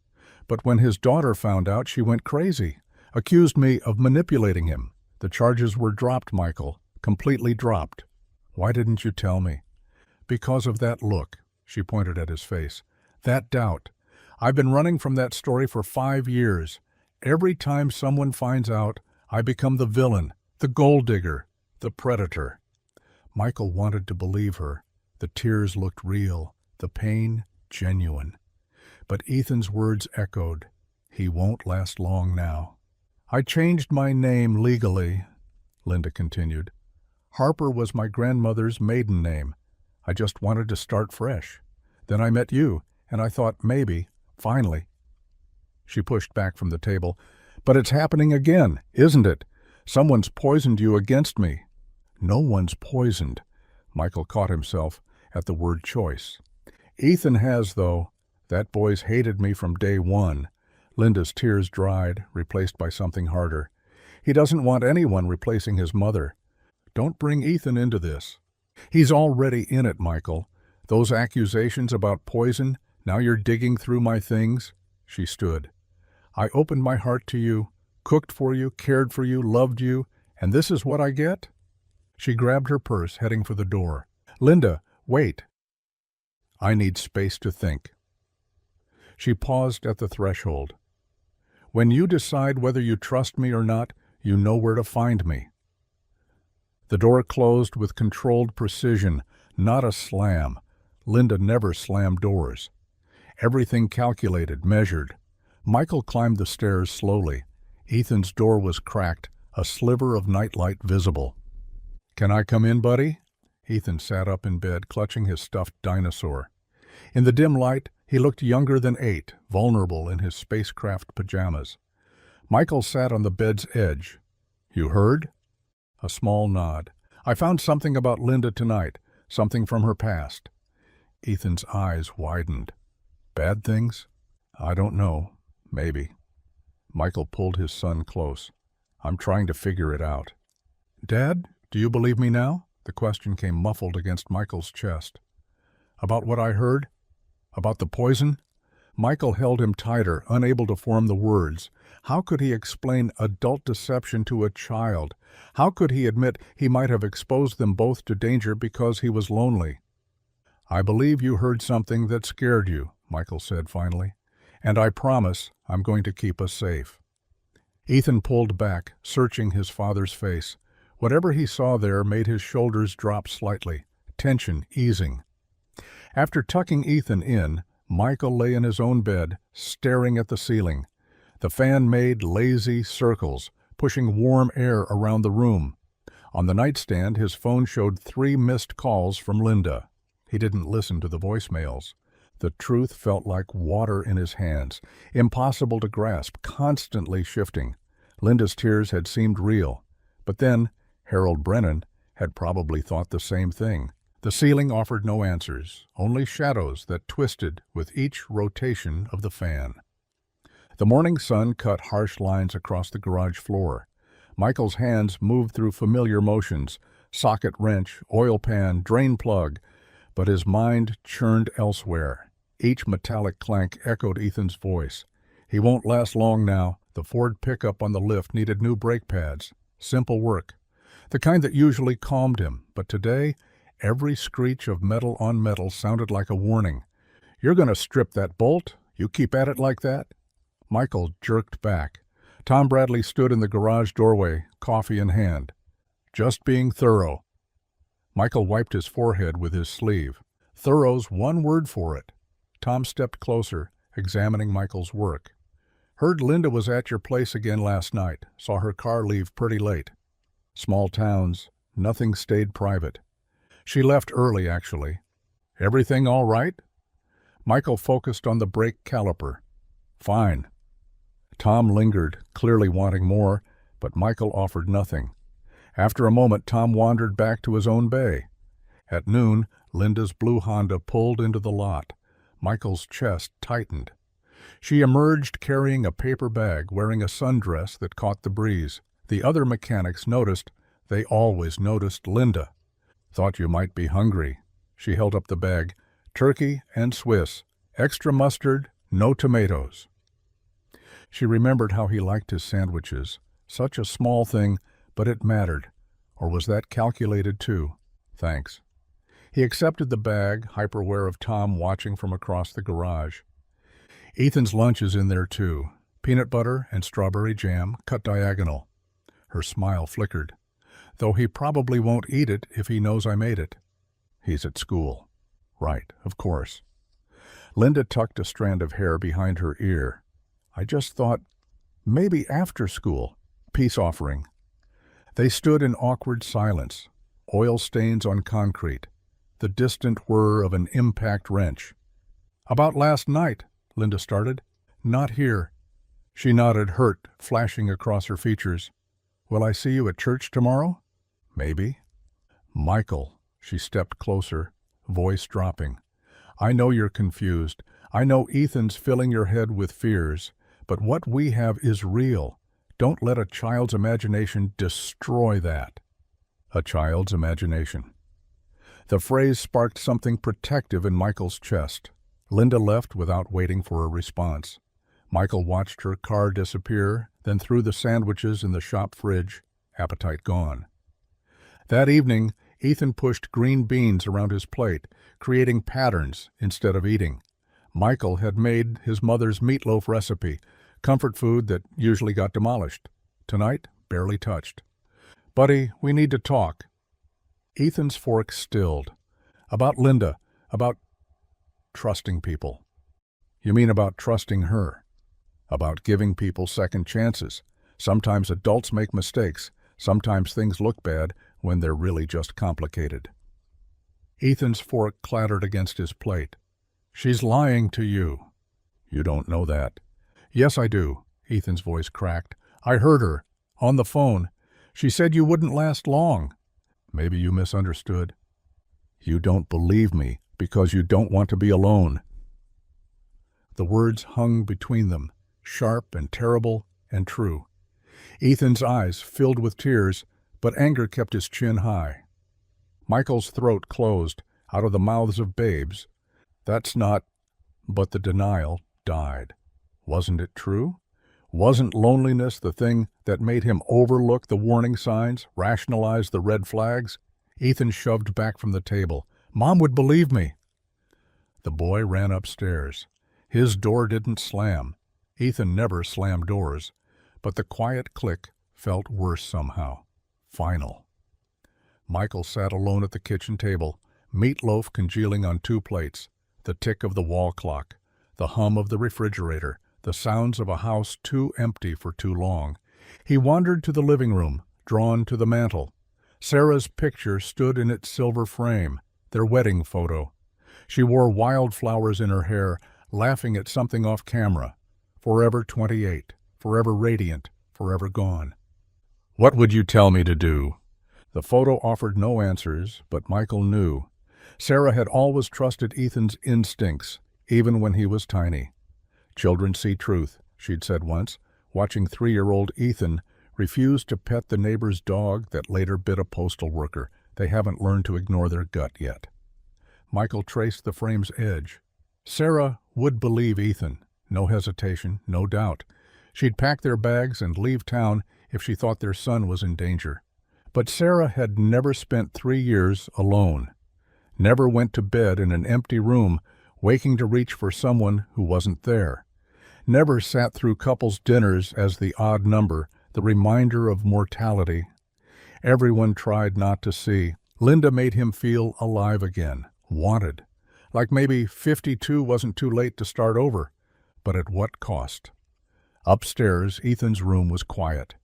"But when his daughter found out, she went crazy. Accused me of manipulating him. The charges were dropped, Michael. Completely dropped." "Why didn't you tell me?" "Because of that look." She pointed at his face. That doubt. I've been running from that story for 5 years. Every time someone finds out, I become the villain, the gold digger, the predator. Michael wanted to believe her. The tears looked real, the pain genuine. But Ethan's words echoed. He won't last long now. I changed my name legally, Linda continued. Harper was my grandmother's maiden name. I just wanted to start fresh. Then I met you, and I thought maybe, finally. She pushed back from the table. But it's happening again, isn't it? Someone's poisoned you against me. No one's poisoned. Michael caught himself at the word choice. Ethan has, though. That boy's hated me from day one. Linda's tears dried, replaced by something harder. He doesn't want anyone replacing his mother. Don't bring Ethan into this. He's already in it, Michael. Those accusations about poison, now you're digging through my things. She stood. I opened my heart to you, cooked for you, cared for you, loved you, and this is what I get? She grabbed her purse, heading for the door. Linda, wait. I need space to think. She paused at the threshold. When you decide whether you trust me or not, you know where to find me. The door closed with controlled precision, not a slam. Linda never slammed doors. Everything calculated, measured. Michael climbed the stairs slowly. Ethan's door was cracked, a sliver of nightlight visible. Can I come in, buddy? Ethan sat up in bed, clutching his stuffed dinosaur. In the dim light, he looked younger than 8, vulnerable in his spacecraft pajamas. Michael sat on the bed's edge. You heard? A small nod. I found something about Linda tonight, something from her past. Ethan's eyes widened. Bad things? I don't know. Maybe. Michael pulled his son close. I'm trying to figure it out. Dad, do you believe me now? The question came muffled against Michael's chest. About what I heard? About the poison? Michael held him tighter, unable to form the words. How could he explain adult deception to a child? How could he admit he might have exposed them both to danger because he was lonely? I believe you heard something that scared you, Michael said finally, and I promise I'm going to keep us safe. Ethan pulled back, searching his father's face. Whatever he saw there made his shoulders drop slightly, tension easing. After tucking Ethan in, Michael lay in his own bed, staring at the ceiling. The fan made lazy circles, pushing warm air around the room. On the nightstand, his phone showed 3 missed calls from Linda. He didn't listen to the voicemails. The truth felt like water in his hands, impossible to grasp, constantly shifting. Linda's tears had seemed real. But then, Harold Brennan had probably thought the same thing. The ceiling offered no answers, only shadows that twisted with each rotation of the fan. The morning sun cut harsh lines across the garage floor. Michael's hands moved through familiar motions, socket wrench, oil pan, drain plug, but his mind churned elsewhere. Each metallic clank echoed Ethan's voice. He won't last long now. The Ford pickup on the lift needed new brake pads. Simple work. The kind that usually calmed him, but today, every screech of metal on metal sounded like a warning. You're going to strip that bolt? You keep at it like that? Michael jerked back. Tom Bradley stood in the garage doorway, coffee in hand. Just being thorough. Michael wiped his forehead with his sleeve. Thorough's one word for it. Tom stepped closer, examining Michael's work. Heard Linda was at your place again last night. Saw her car leave pretty late. Small towns, nothing stayed private. She left early, actually. Everything all right? Michael focused on the brake caliper. Fine. Tom lingered, clearly wanting more, but Michael offered nothing. After a moment, Tom wandered back to his own bay. At noon, Linda's blue Honda pulled into the lot. Michael's chest tightened. She emerged carrying a paper bag, wearing a sundress that caught the breeze. The other mechanics noticed. They always noticed Linda. Thought you might be hungry. She held up the bag. Turkey and Swiss. Extra mustard, no tomatoes. She remembered how he liked his sandwiches. Such a small thing, but it mattered. Or was that calculated too? Thanks. He accepted the bag, hyper-aware of Tom watching from across the garage. Ethan's lunch is in there too. Peanut butter and strawberry jam, cut diagonal. Her smile flickered. Though he probably won't eat it if he knows I made it. He's at school. Right, of course. Linda tucked a strand of hair behind her ear. I just thought, maybe after school. Peace offering. They stood in awkward silence. Oil stains on concrete. The distant whir of an impact wrench. About last night, Linda started. Not here. She nodded, hurt, flashing across her features. Will I see you at church tomorrow? Maybe. Michael, she stepped closer, voice dropping. I know you're confused. I know Ethan's filling your head with fears, but what we have is real. Don't let a child's imagination destroy that. A child's imagination. The phrase sparked something protective in Michael's chest. Linda left without waiting for a response. Michael watched her car disappear, then threw the sandwiches in the shop fridge, appetite gone. That evening, Ethan pushed green beans around his plate, creating patterns instead of eating. Michael had made his mother's meatloaf recipe, comfort food that usually got demolished. Tonight, barely touched. Buddy, we need to talk. Ethan's fork stilled. About Linda, about trusting people. You mean about trusting her? About giving people second chances. Sometimes adults make mistakes. Sometimes things look bad when they're really just complicated. Ethan's fork clattered against his plate. She's lying to you. You don't know that. Yes, I do, Ethan's voice cracked. I heard her. On the phone. She said you wouldn't last long. Maybe you misunderstood. You don't believe me because you don't want to be alone. The words hung between them, sharp and terrible and true. Ethan's eyes filled with tears, but anger kept his chin high. Michael's throat closed, out of the mouths of babes. That's not... But the denial died. Wasn't it true? Wasn't loneliness the thing that made him overlook the warning signs, rationalize the red flags? Ethan shoved back from the table. Mom would believe me. The boy ran upstairs. His door didn't slam. Ethan never slammed doors. But the quiet click felt worse somehow. Final. Michael sat alone at the kitchen table, meatloaf congealing on 2 plates, the tick of the wall clock, the hum of the refrigerator, the sounds of a house too empty for too long. He wandered to the living room, drawn to the mantel. Sarah's picture stood in its silver frame, their wedding photo. She wore wildflowers in her hair, laughing at something off camera. Forever 28, forever radiant, forever gone. What would you tell me to do? The photo offered no answers, but Michael knew. Sarah had always trusted Ethan's instincts, even when he was tiny. Children see truth, she'd said once, watching 3-year-old Ethan refuse to pet the neighbor's dog that later bit a postal worker. They haven't learned to ignore their gut yet. Michael traced the frame's edge. Sarah would believe Ethan. No hesitation, no doubt. She'd pack their bags and leave town if she thought their son was in danger. But Sarah had never spent 3 years alone. Never went to bed in an empty room, waking to reach for someone who wasn't there. Never sat through couples' dinners as the odd number, the reminder of mortality. Everyone tried not to see. Linda made him feel alive again, wanted. Like maybe 52 wasn't too late to start over. But at what cost? Upstairs, Ethan's room was quiet.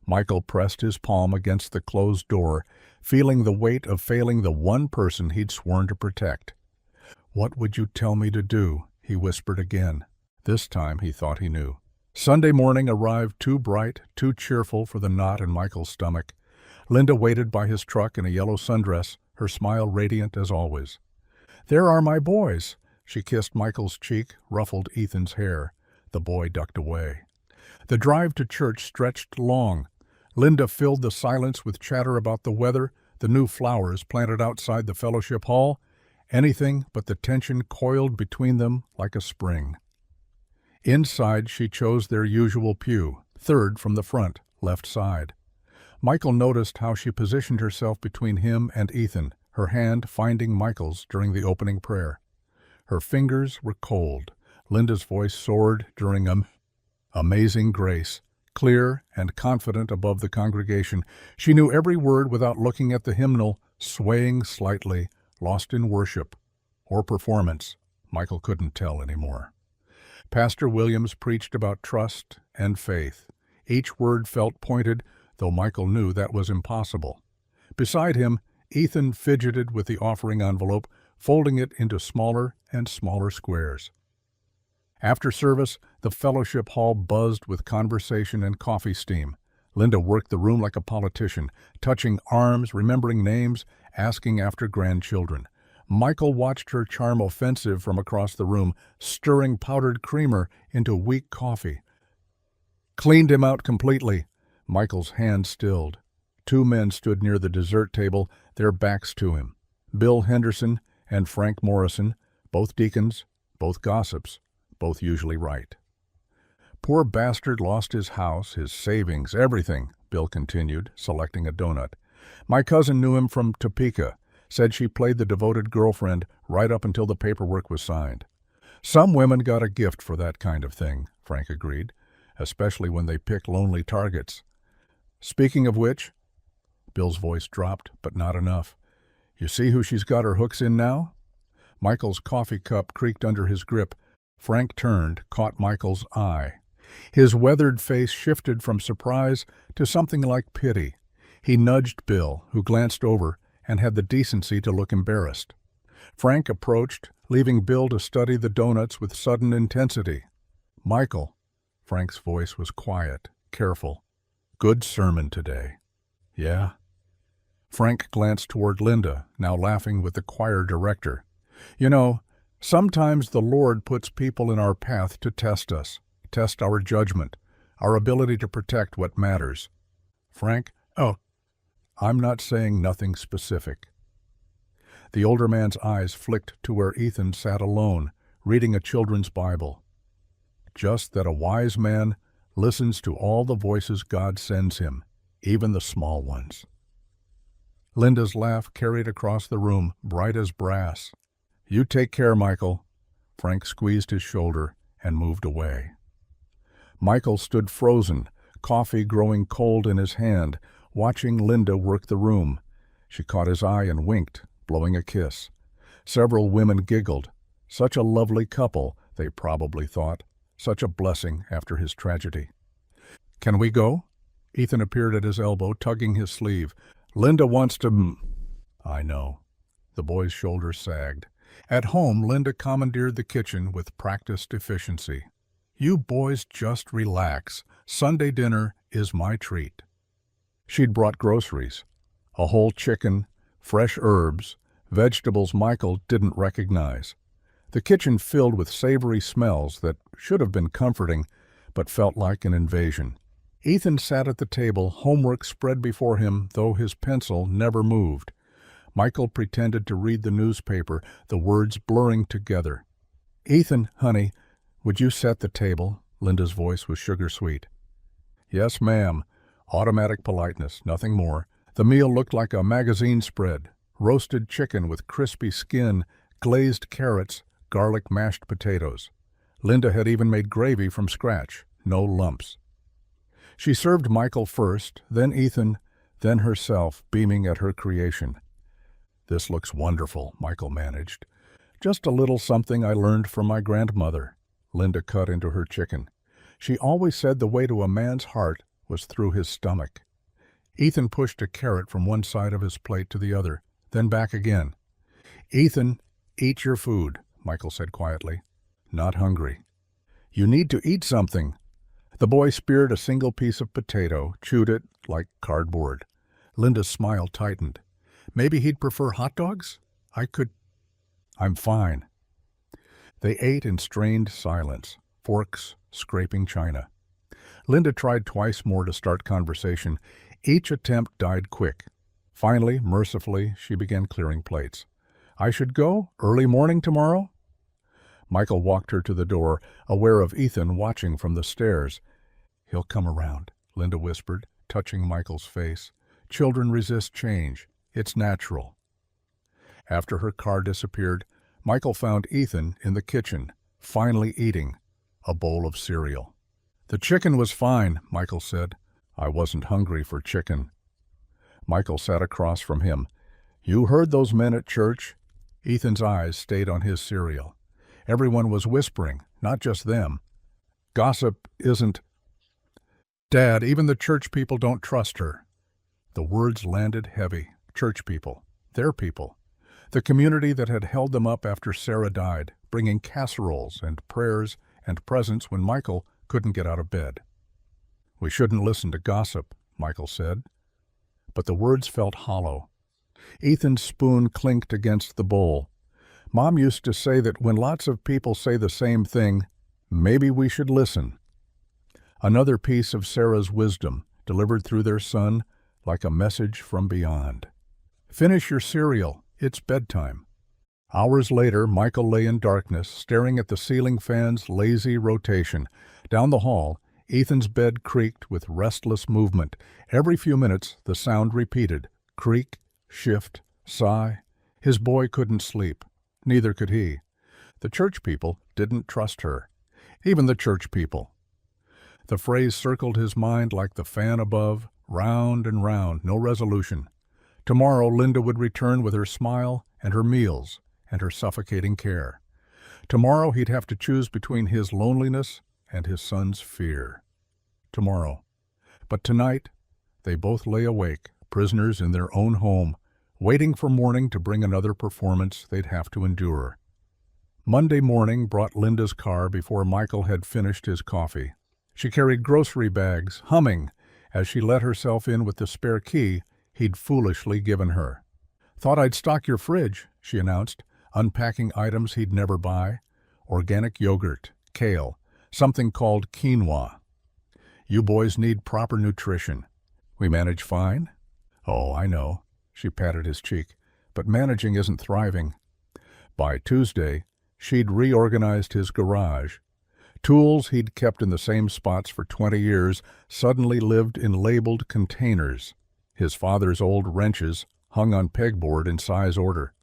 Michael pressed his palm against the closed door, feeling the weight of failing the one person he'd sworn to protect. What would you tell me to do? He whispered again. This time he thought he knew. Sunday morning arrived too bright, too cheerful for the knot in Michael's stomach. Linda waited by his truck in a yellow sundress, her smile radiant as always. There are my boys. She kissed Michael's cheek, ruffled Ethan's hair. The boy ducked away. The drive to church stretched long. Linda filled the silence with chatter about the weather, the new flowers planted outside the fellowship hall, anything but the tension coiled between them like a spring. Inside, she chose their usual pew, third from the front, left side. Michael noticed how she positioned herself between him and Ethan, her hand finding Michael's during the opening prayer. Her fingers were cold. Linda's voice soared during Amazing Grace, clear and confident above the congregation. She knew every word without looking at the hymnal, swaying slightly, lost in worship or performance. Michael couldn't tell anymore. Pastor Williams preached about trust and faith. Each word felt pointed, though Michael knew that was impossible. Beside him, Ethan fidgeted with the offering envelope, folding it into smaller and smaller squares. After service, the fellowship hall buzzed with conversation and coffee steam. Linda worked the room like a politician, touching arms, remembering names, asking after grandchildren. Michael watched her charm offensive from across the room, stirring powdered creamer into weak coffee. Cleaned him out completely. Michael's hand stilled. Two men stood near the dessert table, their backs to him. Bill Henderson and Frank Morrison, both deacons, both gossips, both usually right. Poor bastard lost his house, his savings, everything, Bill continued, selecting a donut. My cousin knew him from Topeka, said she played the devoted girlfriend right up until the paperwork was signed. Some women got a gift for that kind of thing, Frank agreed, especially when they pick lonely targets. Speaking of which, Bill's voice dropped, but not enough. You see who she's got her hooks in now? Michael's coffee cup creaked under his grip. Frank turned, caught Michael's eye. His weathered face shifted from surprise to something like pity. He nudged Bill, who glanced over and had the decency to look embarrassed. Frank approached, leaving Bill to study the donuts with sudden intensity. Michael, Frank's voice was quiet, careful. Good sermon today. Yeah? Frank glanced toward Linda, now laughing with the choir director. You know, sometimes the Lord puts people in our path to test us, test our judgment, our ability to protect what matters. Frank, I'm not saying nothing specific. The older man's eyes flicked to where Ethan sat alone, reading a children's Bible. Just that a wise man listens to all the voices God sends him, even the small ones. Linda's laugh carried across the room, bright as brass. You take care, Michael. Frank squeezed his shoulder and moved away. Michael stood frozen, coffee growing cold in his hand, watching Linda work the room. She caught his eye and winked, blowing a kiss. Several women giggled. Such a lovely couple, they probably thought. Such a blessing after his tragedy. Can we go? Ethan appeared at his elbow, tugging his sleeve. Linda wants to... I know. The boy's shoulders sagged. At home, Linda commandeered the kitchen with practiced efficiency. You boys just relax. Sunday dinner is my treat. She'd brought groceries. A whole chicken, fresh herbs, vegetables Michael didn't recognize. The kitchen filled with savory smells that should have been comforting, but felt like an invasion. Ethan sat at the table, homework spread before him, though his pencil never moved. Michael pretended to read the newspaper, the words blurring together. Ethan, honey, would you set the table? Linda's voice was sugar-sweet. Yes, ma'am. Automatic politeness, nothing more. The meal looked like a magazine spread. Roasted chicken with crispy skin, glazed carrots, garlic mashed potatoes. Linda had even made gravy from scratch, no lumps. She served Michael first, then Ethan, then herself, beaming at her creation. This looks wonderful, Michael managed. Just a little something I learned from my grandmother. Linda cut into her chicken. She always said the way to a man's heart was through his stomach. Ethan pushed a carrot from one side of his plate to the other, then back again. Ethan, eat your food, Michael said quietly. Not hungry. You need to eat something. The boy speared a single piece of potato, chewed it like cardboard. Linda's smile tightened. Maybe he'd prefer hot dogs? I'm fine. They ate in strained silence, forks scraping china. Linda tried twice more to start conversation. Each attempt died quick. Finally, mercifully, she began clearing plates. I should go? Early morning tomorrow? Michael walked her to the door, aware of Ethan watching from the stairs. He'll come around, Linda whispered, touching Michael's face. Children resist change. It's natural. After her car disappeared, Michael found Ethan in the kitchen, finally eating a bowl of cereal. "The chicken was fine," Michael said. "I wasn't hungry for chicken." Michael sat across from him. "You heard those men at church?" Ethan's eyes stayed on his cereal. Everyone was whispering, not just them. "Gossip isn't—" "Dad, even the church people don't trust her." The words landed heavy. Church people. Their people. The community that had held them up after Sarah died, bringing casseroles and prayers and presents when Michael couldn't get out of bed. "We shouldn't listen to gossip," Michael said. But the words felt hollow. Ethan's spoon clinked against the bowl. "Mom used to say that when lots of people say the same thing, maybe we should listen." Another piece of Sarah's wisdom, delivered through their son like a message from beyond. "Finish your cereal. It's bedtime." Hours later, Michael lay in darkness, staring at the ceiling fan's lazy rotation. Down the hall, Ethan's bed creaked with restless movement. Every few minutes, the sound repeated. Creak, shift, sigh. His boy couldn't sleep. Neither could he. The church people didn't trust her. Even the church people. The phrase circled his mind like the fan above, round and round, no resolution. Tomorrow Linda would return with her smile and her meals and her suffocating care. Tomorrow he'd have to choose between his loneliness and his son's fear. Tomorrow. But tonight, they both lay awake, prisoners in their own home, waiting for morning to bring another performance they'd have to endure. Monday morning brought Linda's car before Michael had finished his coffee. She carried grocery bags, humming, as she let herself in with the spare key he'd foolishly given her. "Thought I'd stock your fridge," she announced, unpacking items he'd never buy. Organic yogurt, kale, something called quinoa. "You boys need proper nutrition." "We manage fine." "Oh, I know." She patted his cheek. "But managing isn't thriving." By Tuesday, she'd reorganized his garage. Tools he'd kept in the same spots for 20 years suddenly lived in labeled containers. His father's old wrenches hung on pegboard in size order.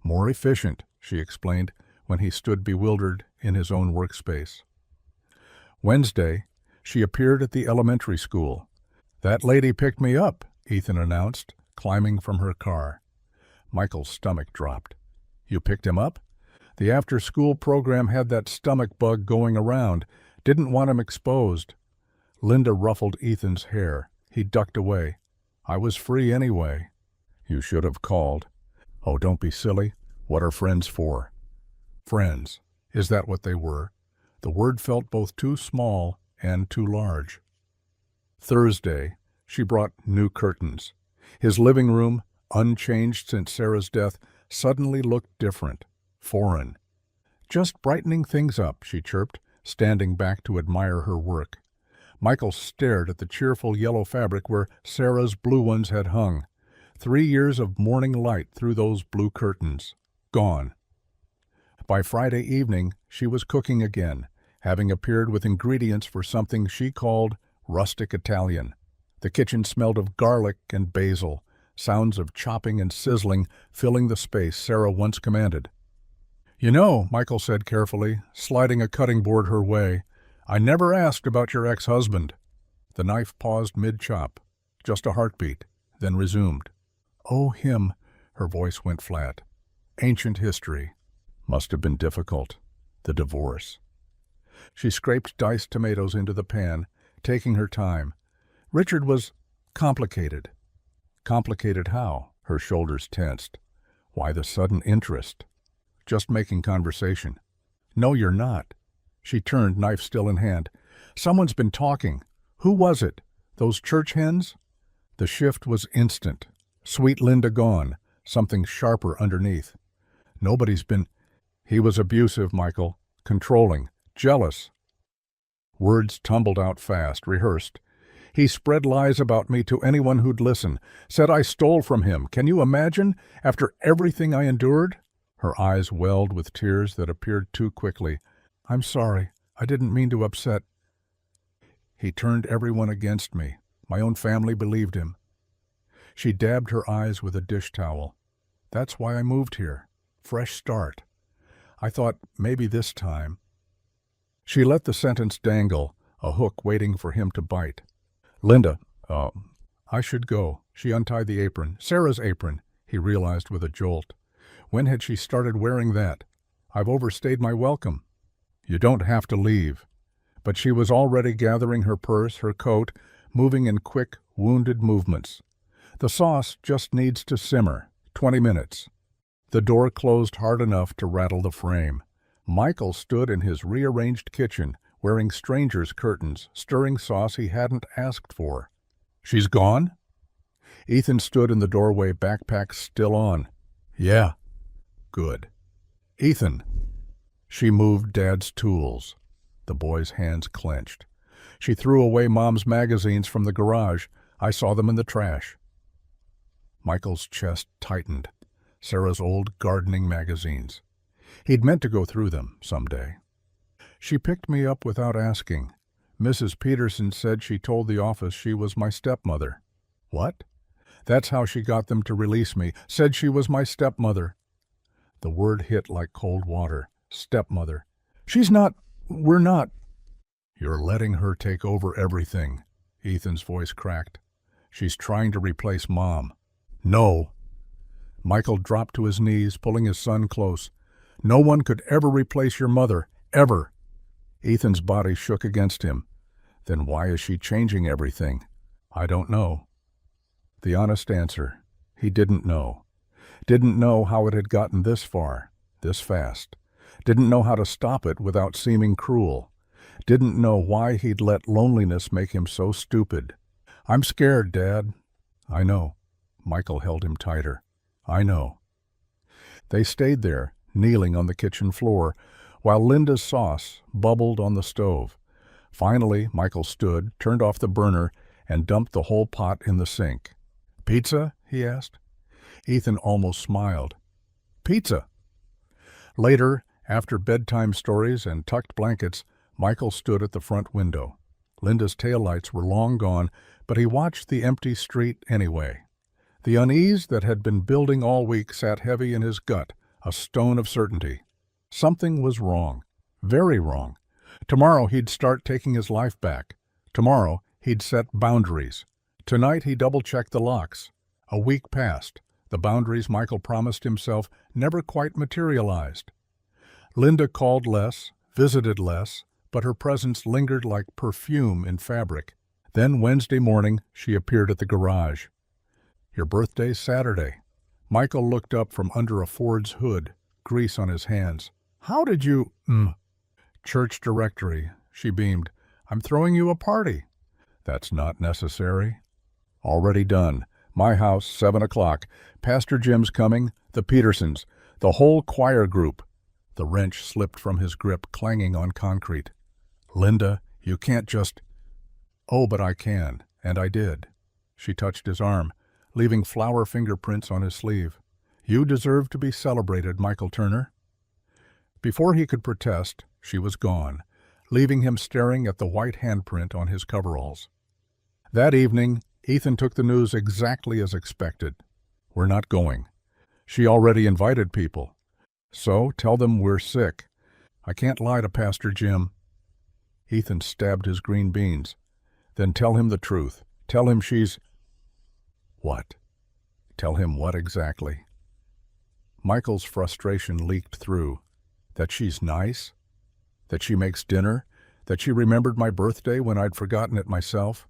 "More efficient," she explained when he stood bewildered in his own workspace. Wednesday, she appeared at the elementary school. "That lady picked me up," Ethan announced, climbing from her car. Michael's stomach dropped. "You picked him up?" "The after-school program had that stomach bug going around. Didn't want him exposed." Linda ruffled Ethan's hair. He ducked away. "I was free anyway." "You should have called." "Oh, don't be silly. What are friends for?" Friends. Is that what they were? The word felt both too small and too large. Thursday, she brought new curtains. His living room, unchanged since Sarah's death, suddenly looked different, foreign. "Just brightening things up," she chirped, standing back to admire her work. Michael stared at the cheerful yellow fabric where Sarah's blue ones had hung. 3 years of morning light through those blue curtains. Gone. By Friday evening, she was cooking again, having appeared with ingredients for something she called rustic Italian. The kitchen smelled of garlic and basil, sounds of chopping and sizzling filling the space Sarah once commanded. "You know," Michael said carefully, sliding a cutting board her way, "I never asked about your ex-husband." The knife paused mid-chop, just a heartbeat, then resumed. "Oh, him," her voice went flat. "Ancient history. Must have been difficult. The divorce." She scraped diced tomatoes into the pan, taking her time. "Richard was complicated." "Complicated how?" Her shoulders tensed. "Why the sudden interest?" "Just making conversation." "No, you're not." She turned, knife still in hand. "Someone's been talking. Who was it? Those church hens?" The shift was instant. Sweet Linda gone, something sharper underneath. "Nobody's been—" "He was abusive, Michael. Controlling. Jealous." Words tumbled out fast, rehearsed. "He spread lies about me to anyone who'd listen. Said I stole from him. Can you imagine? After everything I endured?" Her eyes welled with tears that appeared too quickly. "I'm sorry. I didn't mean to upset." "He turned everyone against me. My own family believed him." She dabbed her eyes with a dish towel. That's why I moved here. Fresh start. I thought maybe this time. She let the sentence dangle, a hook waiting for him to bite. Linda, I should go. She untied the apron. Sarah's apron, he realized with a jolt. When had she started wearing that? I've overstayed my welcome. You don't have to leave. But she was already gathering her purse, her coat, moving in quick, wounded movements. The sauce just needs to simmer. 20 minutes. The door closed hard enough to rattle the frame. Michael stood in his rearranged kitchen, wearing stranger's curtains, stirring sauce he hadn't asked for. She's gone? Ethan stood in the doorway, backpack still on. Yeah. Good. Ethan. She moved Dad's tools. The boy's hands clenched. She threw away Mom's magazines from the garage. I saw them in the trash. Michael's chest tightened. Sarah's old gardening magazines. He'd meant to go through them someday. She picked me up without asking. Mrs. Peterson said she told the office she was my stepmother. What? That's how she got them to release me. Said she was my stepmother. The word hit like cold water. Stepmother. She's not. We're not. You're letting her take over everything. Ethan's voice cracked. She's trying to replace Mom. No. Michael dropped to his knees, pulling his son close. No one could ever replace your mother. Ever. Ethan's body shook against him. Then why is she changing everything? I don't know. The honest answer, he didn't know. Didn't know how it had gotten this far, this fast. Didn't know how to stop it without seeming cruel. Didn't know why he'd let loneliness make him so stupid. I'm scared, Dad. I know. Michael held him tighter. I know. They stayed there, kneeling on the kitchen floor, while Linda's sauce bubbled on the stove. Finally, Michael stood, turned off the burner, and dumped the whole pot in the sink. Pizza? He asked. Ethan almost smiled. Pizza. Later, after bedtime stories and tucked blankets, Michael stood at the front window. Linda's taillights were long gone, but he watched the empty street anyway. The unease that had been building all week sat heavy in his gut, a stone of certainty. Something was wrong. Very wrong. Tomorrow he'd start taking his life back. Tomorrow he'd set boundaries. Tonight he double-checked the locks. A week passed. The boundaries Michael promised himself never quite materialized. Linda called less, visited less, but her presence lingered like perfume in fabric. Then Wednesday morning she appeared at the garage. Your birthday's Saturday. Michael looked up from under a Ford's hood, grease on his hands. How did you... Church directory, she beamed. I'm throwing you a party. That's not necessary. Already done. My house, 7 o'clock. Pastor Jim's coming, the Petersons, the whole choir group. The wrench slipped from his grip, clanging on concrete. Linda, you can't just... Oh, but I can, and I did. She touched his arm, leaving flower fingerprints on his sleeve. You deserve to be celebrated, Michael Turner. Before he could protest, she was gone, leaving him staring at the white handprint on his coveralls. That evening, Ethan took the news exactly as expected. We're not going. She already invited people. So tell them we're sick. I can't lie to Pastor Jim. Ethan stabbed his green beans. Then tell him the truth. Tell him she's... What? Tell him what exactly? Michael's frustration leaked through. That she's nice? That she makes dinner? That she remembered my birthday when I'd forgotten it myself?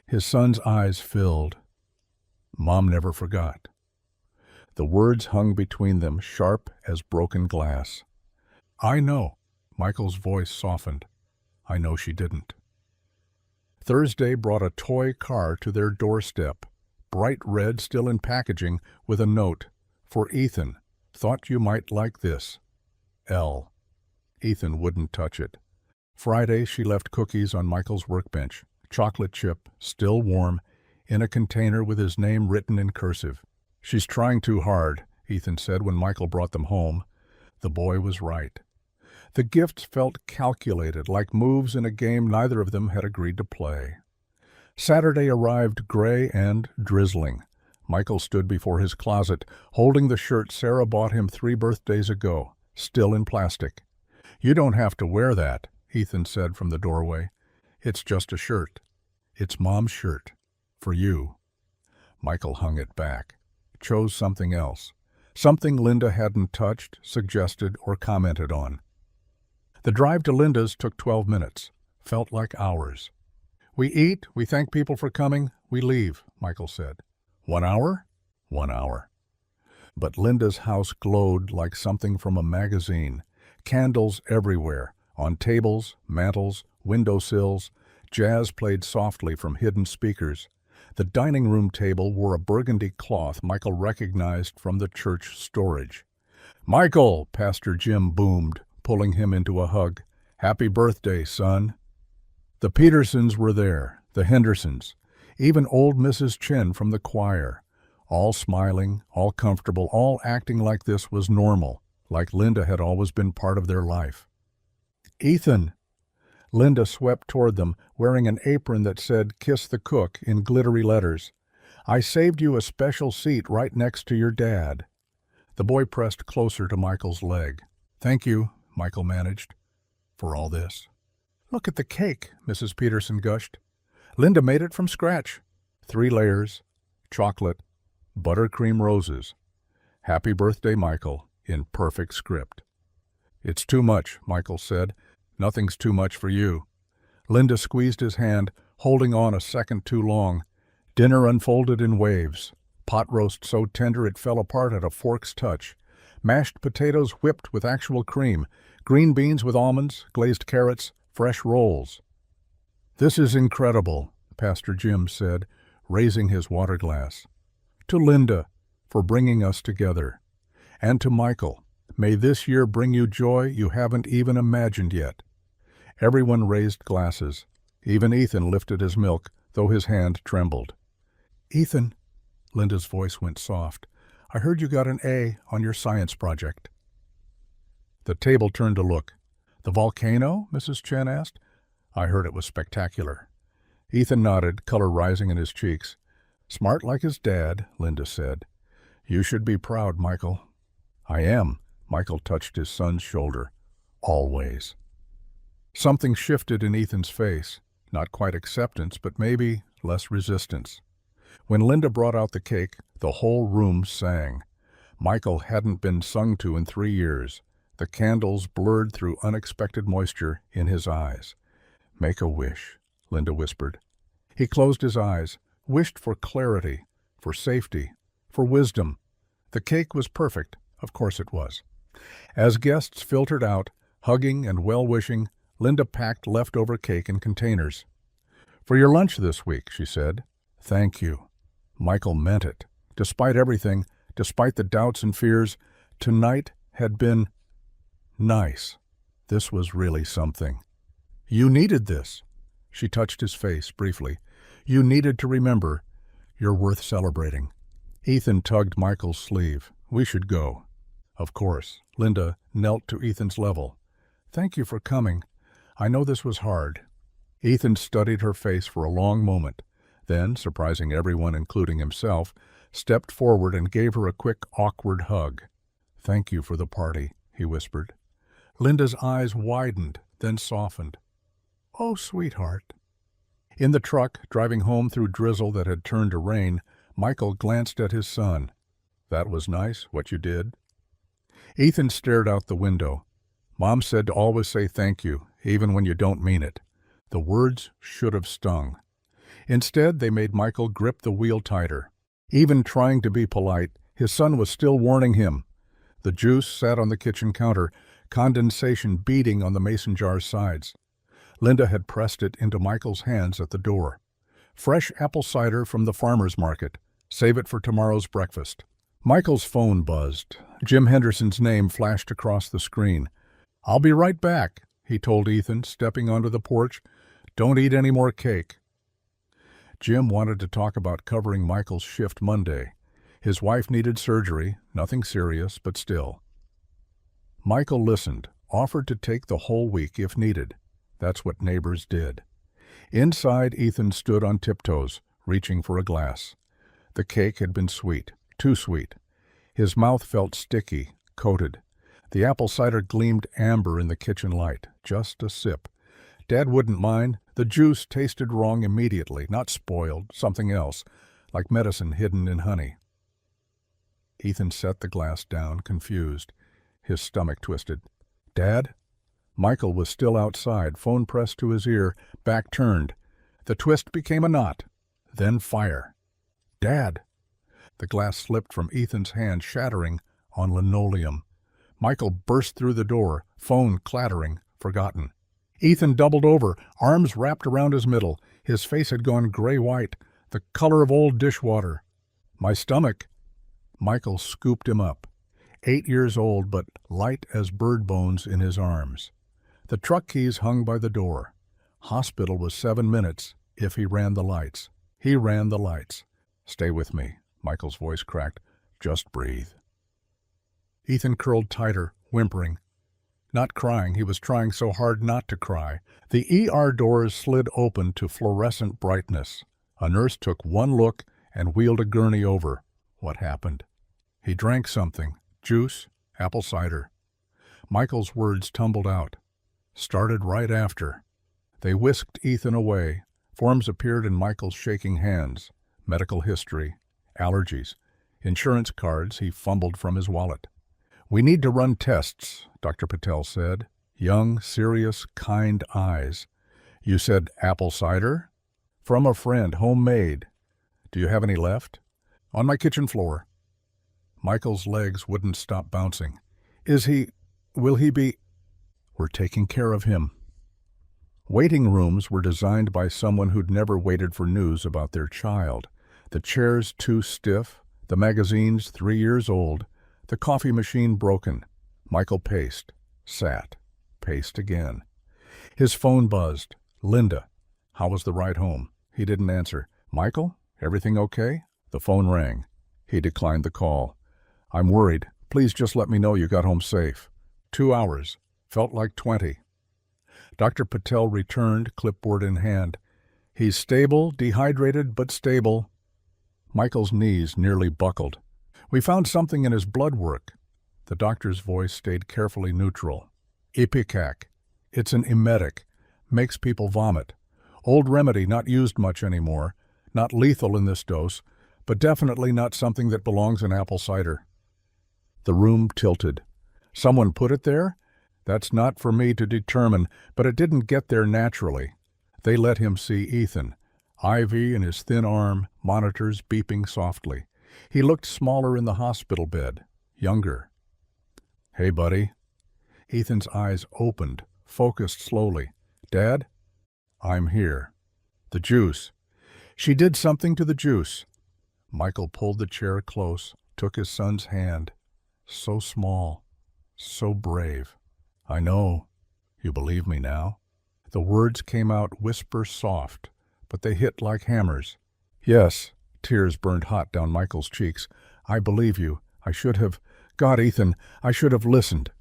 His son's eyes filled. Mom never forgot. The words hung between them, sharp as broken glass. I know. Michael's voice softened. I know she didn't. Thursday brought a toy car to their doorstep, bright red, still in packaging, with a note. For Ethan. Thought you might like this. L. Ethan wouldn't touch it. Friday she left cookies on Michael's workbench, chocolate chip, still warm, in a container with his name written in cursive. She's trying too hard, Ethan said when Michael brought them home. The boy was right. The gifts felt calculated, like moves in a game neither of them had agreed to play. Saturday arrived gray and drizzling. Michael stood before his closet, holding the shirt Sarah bought him 3 birthdays ago, still in plastic. "You don't have to wear that," Ethan said from the doorway. "It's just a shirt. It's Mom's shirt. For you." Michael hung it back, chose something else, something Linda hadn't touched, suggested, or commented on. The drive to Linda's took 12 minutes, felt like hours. "We eat, we thank people for coming, we leave," Michael said. 1 hour? 1 hour. But Linda's house glowed like something from a magazine. Candles everywhere, on tables, mantels, windowsills. Jazz played softly from hidden speakers. The dining room table wore a burgundy cloth Michael recognized from the church storage. "Michael!" Pastor Jim boomed, pulling him into a hug. "Happy birthday, son." The Petersons were there, the Hendersons, even old Mrs. Chen from the choir, all smiling, all comfortable, all acting like this was normal, like Linda had always been part of their life. "Ethan!" Linda swept toward them, wearing an apron that said "Kiss the Cook" in glittery letters. "I saved you a special seat right next to your dad." The boy pressed closer to Michael's leg. "Thank you," Michael managed, "for all this." "Look at the cake," Mrs. Peterson gushed. "Linda made it from scratch. 3 layers, chocolate, buttercream roses. 'Happy birthday, Michael,' in perfect script." "It's too much," Michael said. "Nothing's too much for you." Linda squeezed his hand, holding on a second too long. Dinner unfolded in waves. Pot roast so tender it fell apart at a fork's touch. Mashed potatoes whipped with actual cream. Green beans with almonds, glazed carrots, fresh rolls. "This is incredible," Pastor Jim said, raising his water glass. "To Linda, for bringing us together. And to Michael, may this year bring you joy you haven't even imagined yet." Everyone raised glasses. Even Ethan lifted his milk, though his hand trembled. "Ethan," Linda's voice went soft, "I heard you got an A on your science project." The table turned to look. "The volcano?" Mrs. Chen asked. "I heard it was spectacular." Ethan nodded, color rising in his cheeks. "Smart like his dad," Linda said. "You should be proud, Michael." "I am." Michael touched his son's shoulder. "Always." Something shifted in Ethan's face. Not quite acceptance, but maybe less resistance. When Linda brought out the cake, the whole room sang. Michael hadn't been sung to in 3 years. The candles blurred through unexpected moisture in his eyes. "Make a wish," Linda whispered. He closed his eyes, wished for clarity, for safety, for wisdom. The cake was perfect, of course it was. As guests filtered out, hugging and well-wishing, Linda packed leftover cake in containers. "For your lunch this week," she said. "Thank you." Michael meant it. Despite everything, despite the doubts and fears, tonight had been nice. This was really something. "You needed this." She touched his face briefly. "You needed to remember. You're worth celebrating." Ethan tugged Michael's sleeve. "We should go." "Of course." Linda knelt to Ethan's level. "Thank you for coming. I know this was hard." Ethan studied her face for a long moment, then, surprising everyone including himself, stepped forward and gave her a quick, awkward hug. "Thank you for the party," he whispered. Linda's eyes widened, then softened. "Oh, sweetheart." In the truck, driving home through drizzle that had turned to rain, Michael glanced at his son. "That was nice, what you did." Ethan stared out the window. "Mom said to always say thank you, even when you don't mean it." The words should have stung. Instead, they made Michael grip the wheel tighter. Even trying to be polite, his son was still warning him. The juice sat on the kitchen counter, condensation beading on the mason jar's sides. Linda had pressed it into Michael's hands at the door. "Fresh apple cider from the farmer's market. Save it for tomorrow's breakfast." Michael's phone buzzed. Jim Henderson's name flashed across the screen. "I'll be right back," he told Ethan, stepping onto the porch. "Don't eat any more cake." Jim wanted to talk about covering Michael's shift Monday. His wife needed surgery, nothing serious, but still. Michael listened, offered to take the whole week if needed. That's what neighbors did. Inside, Ethan stood on tiptoes, reaching for a glass. The cake had been sweet, too sweet. His mouth felt sticky, coated. The apple cider gleamed amber in the kitchen light. Just a sip. Dad wouldn't mind. The juice tasted wrong immediately, not spoiled, something else, like medicine hidden in honey. Ethan set the glass down, confused. His stomach twisted. "Dad?" Michael was still outside, phone pressed to his ear, back turned. The twist became a knot, then fire. "Dad!" The glass slipped from Ethan's hand, shattering on linoleum. Michael burst through the door, phone clattering, forgotten. Ethan doubled over, arms wrapped around his middle. His face had gone gray-white, the color of old dishwater. "My stomach." Michael scooped him up. 8 years old, but light as bird bones in his arms. The truck keys hung by the door. Hospital was 7 minutes if he ran the lights. He ran the lights. "Stay with me," Michael's voice cracked. "Just breathe." Ethan curled tighter, whimpering. Not crying, he was trying so hard not to cry. The ER doors slid open to fluorescent brightness. A nurse took one look and wheeled a gurney over. What happened? He drank something. Juice, apple cider. Michael's words tumbled out. Started right after. They whisked Ethan away. Forms appeared in Michael's shaking hands. Medical history, allergies, insurance cards he fumbled from his wallet. "We need to run tests," Dr. Patel said. Young, serious, kind eyes. "You said apple cider?" "From a friend, homemade." "Do you have any left?" "On my kitchen floor." Michael's legs wouldn't stop bouncing. Will he be? "We're taking care of him." Waiting rooms were designed by someone who'd never waited for news about their child. The chairs too stiff, the magazines 3 years old, the coffee machine broken. Michael paced, sat, paced again. His phone buzzed. "Linda." "How was the ride home?" He didn't answer. "Michael, everything okay?" The phone rang. He declined the call. "I'm worried. Please just let me know you got home safe." 2 hours. Felt like 20. Dr. Patel returned, clipboard in hand. "He's stable, dehydrated, but stable." Michael's knees nearly buckled. "We found something in his blood work." The doctor's voice stayed carefully neutral. "Ipecac. It's an emetic. Makes people vomit. Old remedy, not used much anymore. Not lethal in this dose, but definitely not something that belongs in apple cider." The room tilted. "Someone put it there?" "That's not for me to determine, but it didn't get there naturally." They let him see Ethan. IV in his thin arm, monitors beeping softly. He looked smaller in the hospital bed, younger. "Hey, buddy." Ethan's eyes opened, focused slowly. "Dad?" "I'm here." "The juice." "She did something to the juice." Michael pulled the chair close, took his son's hand. So small, so brave. "I know. You believe me now?" The words came out whisper soft, but they hit like hammers. "Yes." Tears burned hot down Michael's cheeks. "I believe you. I should have. God, Ethan, I should have listened."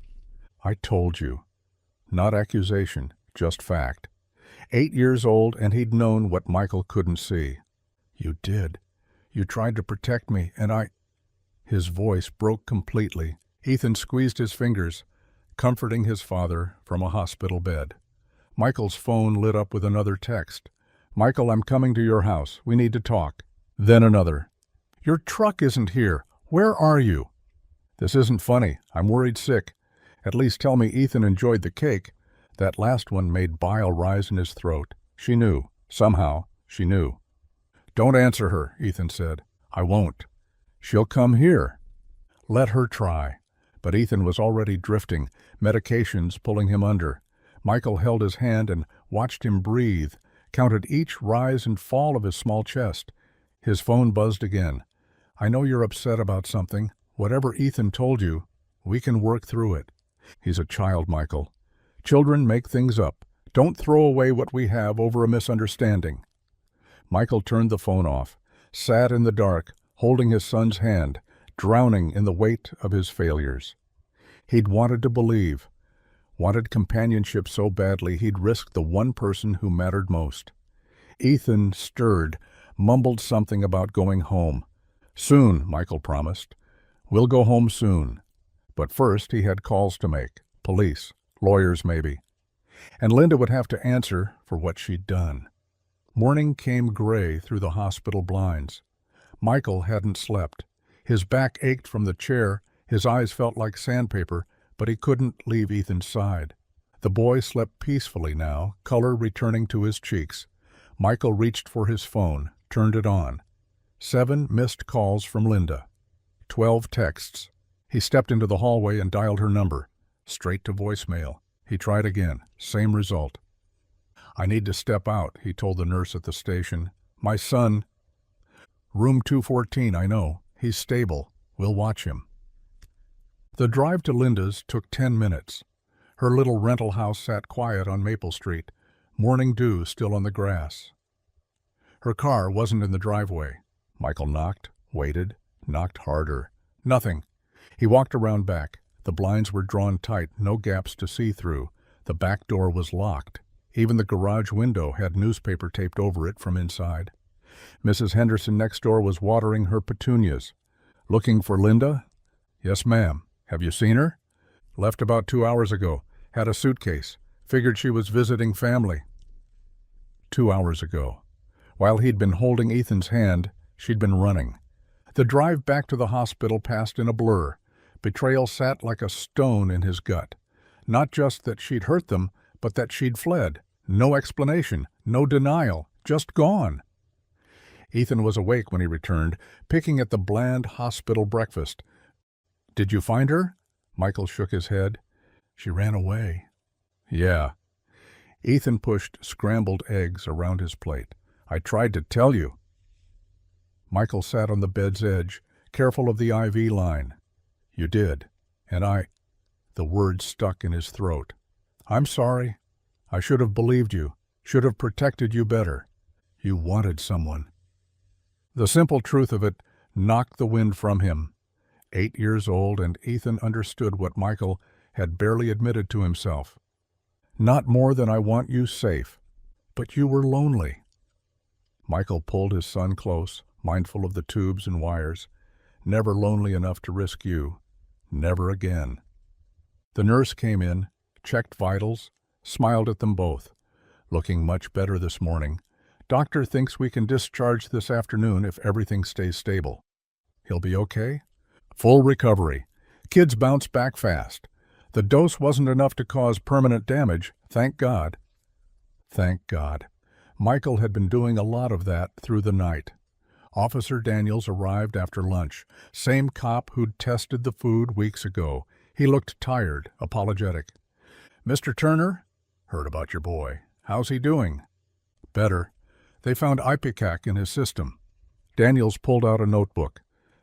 "I told you." Not accusation, just fact. 8 years old, and he'd known what Michael couldn't see. "You did. You tried to protect me, and I—" His voice broke completely. Ethan squeezed his fingers, comforting his father from a hospital bed. Michael's phone lit up with another text. "Michael, I'm coming to your house. We need to talk." Then another. "Your truck isn't here. Where are you?" "This isn't funny. I'm worried sick. At least tell me Ethan enjoyed the cake." That last one made bile rise in his throat. She knew. Somehow, she knew. "Don't answer her," Ethan said. "I won't." "She'll come here." Let her try. But Ethan was already drifting, medications pulling him under. Michael held his hand and watched him breathe, counted each rise and fall of his small chest. His phone buzzed again. "I know you're upset about something. Whatever Ethan told you, we can work through it." "He's a child, Michael. Children make things up. Don't throw away what we have over a misunderstanding." Michael turned the phone off, sat in the dark, holding his son's hand, drowning in the weight of his failures. He'd wanted to believe, wanted companionship so badly he'd risked the one person who mattered most. Ethan stirred, mumbled something about going home. Soon, Michael promised. We'll go home soon. But first he had calls to make. Police, lawyers maybe. And Linda would have to answer for what she'd done. Morning came gray through the hospital blinds. Michael hadn't slept. His back ached from the chair, his eyes felt like sandpaper, but he couldn't leave Ethan's side. The boy slept peacefully now, color returning to his cheeks. Michael reached for his phone, turned it on. 7 missed calls from Linda. 12 texts. He stepped into the hallway and dialed her number. Straight to voicemail. He tried again. Same result. "I need to step out," he told the nurse at the station. "My son—" "Room 214, I know. He's stable. We'll watch him." The drive to Linda's took 10 minutes. Her little rental house sat quiet on Maple Street, morning dew still on the grass. Her car wasn't in the driveway. Michael knocked, waited, knocked harder. Nothing. He walked around back. The blinds were drawn tight, no gaps to see through. The back door was locked. Even the garage window had newspaper taped over it from inside. Mrs. Henderson next door was watering her petunias. "Looking for Linda?" "Yes, ma'am. Have you seen her?" "Left about 2 hours ago. Had a suitcase. Figured she was visiting family." 2 hours ago. While he'd been holding Ethan's hand, she'd been running. The drive back to the hospital passed in a blur. Betrayal sat like a stone in his gut. Not just that she'd hurt them, but that she'd fled. No explanation, no denial, just gone. Ethan was awake when he returned, picking at the bland hospital breakfast. "Did you find her?" Michael shook his head. "She ran away." "Yeah." Ethan pushed scrambled eggs around his plate. "I tried to tell you." Michael sat on the bed's edge, careful of the IV line. "You did. And I—" The words stuck in his throat. "I'm sorry. I should have believed you, should have protected you better. You wanted someone." The simple truth of it knocked the wind from him. 8 years old, and Ethan understood what Michael had barely admitted to himself. "Not more than I want you safe. But you were lonely." Michael pulled his son close, mindful of the tubes and wires. "Never lonely enough to risk you. Never again." The nurse came in, checked vitals, smiled at them both. "Looking much better this morning. Doctor thinks we can discharge this afternoon if everything stays stable." "He'll be okay?" "Full recovery. Kids bounce back fast. The dose wasn't enough to cause permanent damage, thank God." Thank God. Michael had been doing a lot of that through the night. Officer Daniels arrived after lunch. Same cop who'd tested the food weeks ago. He looked tired, apologetic. "Mr. Turner? Heard about your boy. How's he doing?" "Better. They found Ipecac in his system." Daniels pulled out a notebook.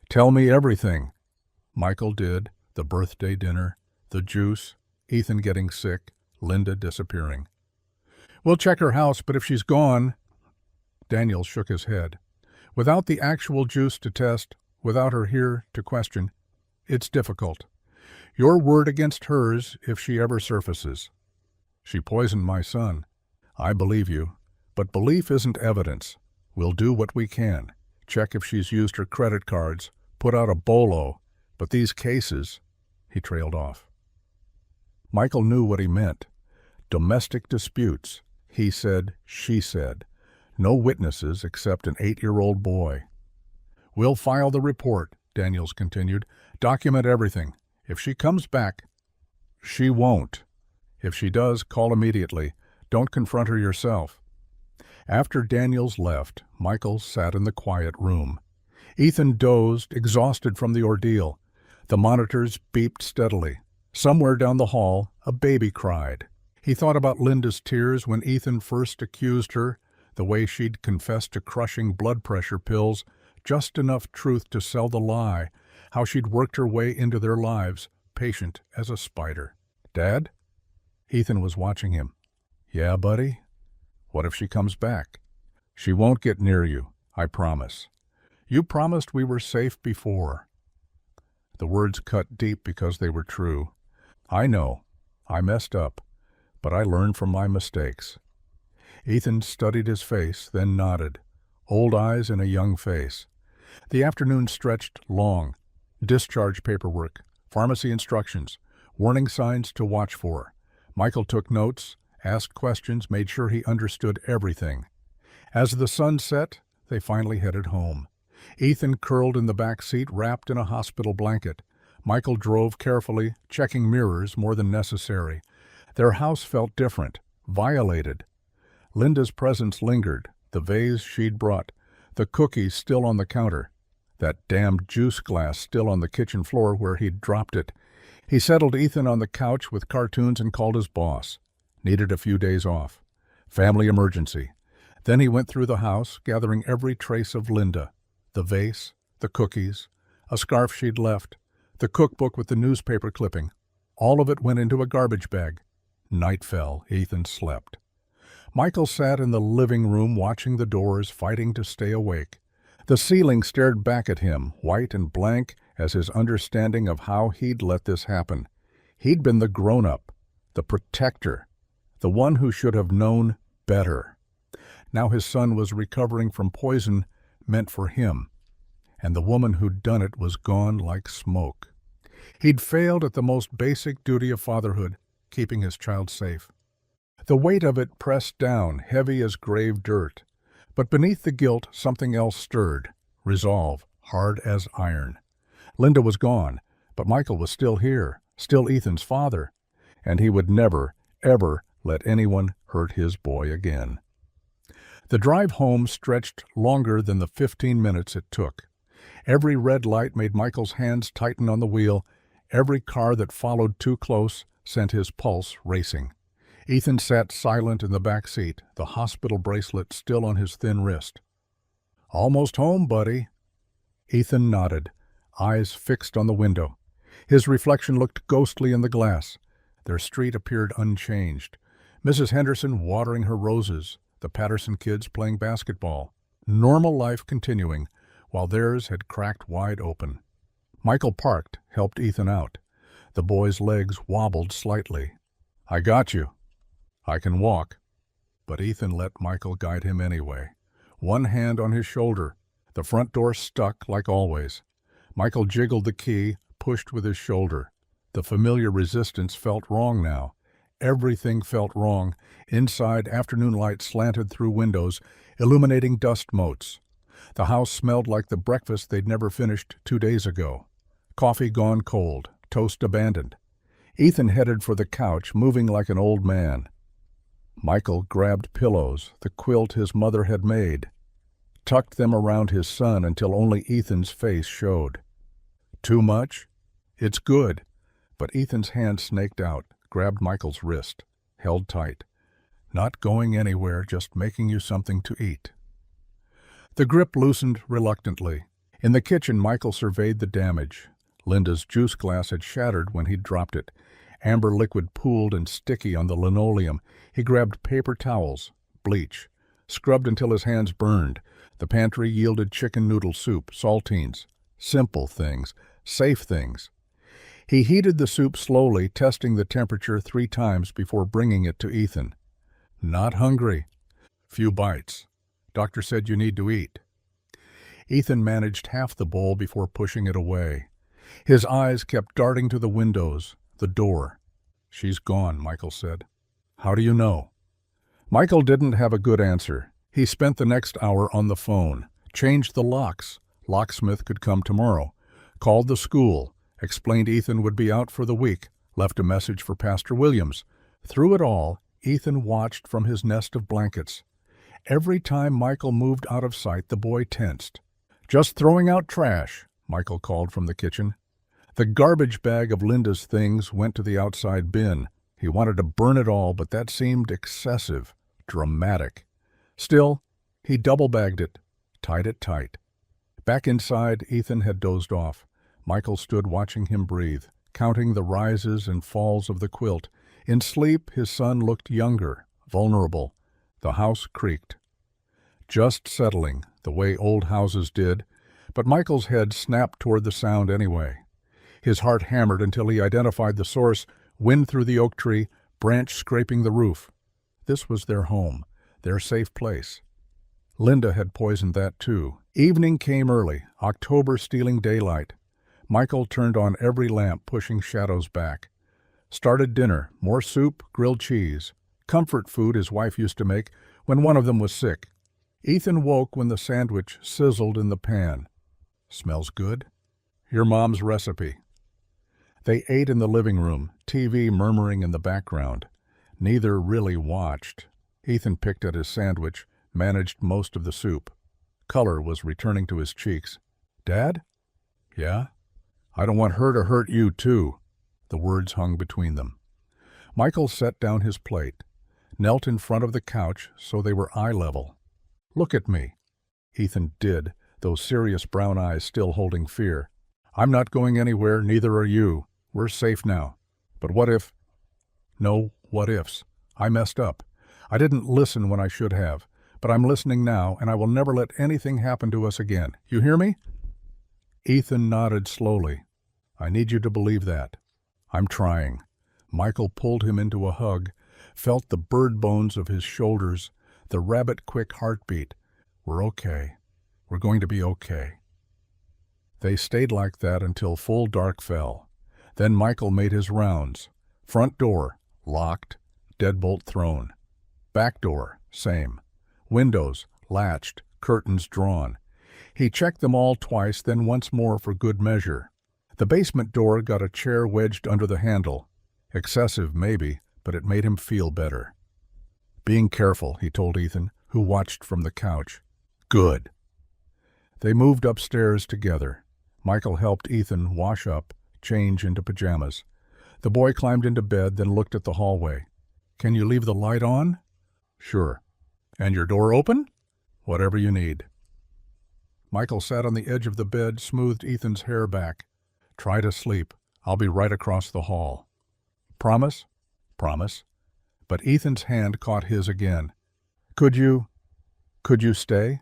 "Tell me everything." Michael did. The birthday dinner, the juice, Ethan getting sick, Linda disappearing. "We'll check her house, but if she's gone—" Daniels shook his head. "Without the actual juice to test, without her here to question, it's difficult. Your word against hers if she ever surfaces." "She poisoned my son." "I believe you. But belief isn't evidence. We'll do what we can. Check if she's used her credit cards, put out a bolo. But these cases—" He trailed off. Michael knew what he meant. Domestic disputes. He said, she said. No witnesses except an 8-year-old boy. "We'll file the report," Daniels continued. "Document everything. If she comes back—" "She won't. If she does, call immediately. Don't confront her yourself." After Daniels left, Michael sat in the quiet room. Ethan dozed, exhausted from the ordeal. The monitors beeped steadily. Somewhere down the hall, a baby cried. He thought about Linda's tears when Ethan first accused her, the way she'd confessed to crushing blood pressure pills, just enough truth to sell the lie, how she'd worked her way into their lives, patient as a spider. "Dad?" Ethan was watching him. "Yeah, buddy? What if she comes back?" "She won't get near you, I promise. You promised we were safe before." The words cut deep because they were true. "I know. I messed up. But I learned from my mistakes." Ethan studied his face, then nodded. Old eyes in a young face. The afternoon stretched long. Discharge paperwork, pharmacy instructions, warning signs to watch for. Michael took notes, asked questions, made sure he understood everything. As the sun set, they finally headed home. Ethan curled in the back seat, wrapped in a hospital blanket. Michael drove carefully, checking mirrors more than necessary. Their house felt different, violated. Linda's presence lingered, the vase she'd brought, the cookies still on the counter, that damned juice glass still on the kitchen floor where he'd dropped it. He settled Ethan on the couch with cartoons and called his boss. Needed a few days off. Family emergency. Then he went through the house, gathering every trace of Linda. The vase, the cookies, a scarf she'd left, the cookbook with the newspaper clipping. All of it went into a garbage bag. Night fell. Ethan slept. Michael sat in the living room watching the doors, fighting to stay awake. The ceiling stared back at him, white and blank as his understanding of how he'd let this happen. He'd been the grown-up, the protector, the one who should have known better. Now his son was recovering from poison meant for him, and the woman who'd done it was gone like smoke. He'd failed at the most basic duty of fatherhood, keeping his child safe. The weight of it pressed down, heavy as grave dirt. But beneath the guilt, something else stirred, resolve, hard as iron. Linda was gone, but Michael was still here, still Ethan's father, and he would never, ever let anyone hurt his boy again. The drive home stretched longer than the 15 minutes it took. Every red light made Michael's hands tighten on the wheel. Every car that followed too close sent his pulse racing. Ethan sat silent in the back seat, the hospital bracelet still on his thin wrist. "Almost home, buddy." Ethan nodded, eyes fixed on the window. His reflection looked ghostly in the glass. Their street appeared unchanged. Mrs. Henderson watering her roses, the Patterson kids playing basketball. Normal life continuing, while theirs had cracked wide open. Michael parked, helped Ethan out. The boy's legs wobbled slightly. "I got you. I can walk." But Ethan let Michael guide him anyway. One hand on his shoulder. The front door stuck like always. Michael jiggled the key, pushed with his shoulder. The familiar resistance felt wrong now. Everything felt wrong. Inside, afternoon light slanted through windows, illuminating dust motes. The house smelled like the breakfast they'd never finished 2 days ago. Coffee gone cold, toast abandoned. Ethan headed for the couch, moving like an old man. Michael grabbed pillows, the quilt his mother had made, tucked them around his son until only Ethan's face showed. "Too much?" "It's good." But Ethan's hand snaked out, grabbed Michael's wrist, held tight. "Not going anywhere, just making you something to eat." The grip loosened reluctantly. In the kitchen, Michael surveyed the damage. Linda's juice glass had shattered when he'd dropped it. Amber liquid pooled and sticky on the linoleum. He grabbed paper towels, bleach, scrubbed until his hands burned. The pantry yielded chicken noodle soup, saltines. Simple things, safe things. He heated the soup slowly, testing the temperature 3 times before bringing it to Ethan. "Not hungry." "Few bites. Doctor said you need to eat." Ethan managed half the bowl before pushing it away. His eyes kept darting to the windows, the door. "She's gone," Michael said. "How do you know?" Michael didn't have a good answer. He spent the next hour on the phone, changed the locks. Locksmith could come tomorrow. Called the school, explained Ethan would be out for the week, left a message for Pastor Williams. Through it all, Ethan watched from his nest of blankets. Every time Michael moved out of sight, the boy tensed. "Just throwing out trash," Michael called from the kitchen. The garbage bag of Linda's things went to the outside bin. He wanted to burn it all, but that seemed excessive, dramatic. Still, he double-bagged it, tied it tight. Back inside, Ethan had dozed off. Michael stood watching him breathe, counting the rises and falls of the quilt. In sleep, his son looked younger, vulnerable. The house creaked. Just settling, the way old houses did, but Michael's head snapped toward the sound anyway. His heart hammered until he identified the source, wind through the oak tree, branch scraping the roof. This was their home, their safe place. Linda had poisoned that too, Evening came early, October stealing daylight. Michael turned on every lamp, pushing shadows back. Started dinner, more soup, grilled cheese. Comfort food his wife used to make when one of them was sick. Ethan woke when the sandwich sizzled in the pan. Smells good? Your mom's recipe. They ate in the living room, TV murmuring in the background. Neither really watched. Ethan picked at his sandwich, managed most of the soup. Color was returning to his cheeks. Dad? Yeah? I don't want her to hurt you, too. The words hung between them. Michael set down his plate, knelt in front of the couch so they were eye level. Look at me. Ethan did, those serious brown eyes still holding fear. I'm not going anywhere, neither are you. We're safe now. But what if... No what ifs. I messed up. I didn't listen when I should have. But I'm listening now, and I will never let anything happen to us again. You hear me? Ethan nodded slowly. I need you to believe that. I'm trying. Michael pulled him into a hug, felt the bird bones of his shoulders, the rabbit-quick heartbeat. We're okay. We're going to be okay. They stayed like that until full dark fell. Then Michael made his rounds. Front door, locked, deadbolt thrown. Back door, same. Windows, latched, curtains drawn. He checked them all twice, then once more for good measure. The basement door got a chair wedged under the handle. Excessive, maybe, but it made him feel better. Being careful, he told Ethan, who watched from the couch. Good. They moved upstairs together. Michael helped Ethan wash up, change into pajamas. The boy climbed into bed, then looked at the hallway. Can you leave the light on? Sure. And your door open? Whatever you need. Michael sat on the edge of the bed, smoothed Ethan's hair back. Try to sleep. I'll be right across the hall. Promise? Promise. But Ethan's hand caught his again. Could you stay?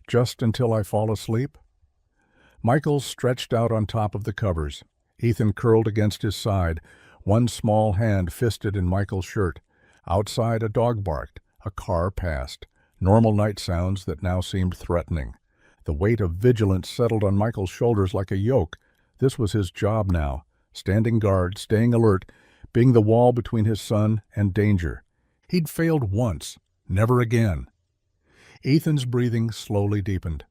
Just until I fall asleep? Michael stretched out on top of the covers. Ethan curled against his side, one small hand fisted in Michael's shirt. Outside, a dog barked. A car passed. Normal night sounds that now seemed threatening. The weight of vigilance settled on Michael's shoulders like a yoke. This was his job now, standing guard, staying alert, being the wall between his son and danger. He'd failed once, never again. Ethan's breathing slowly deepened.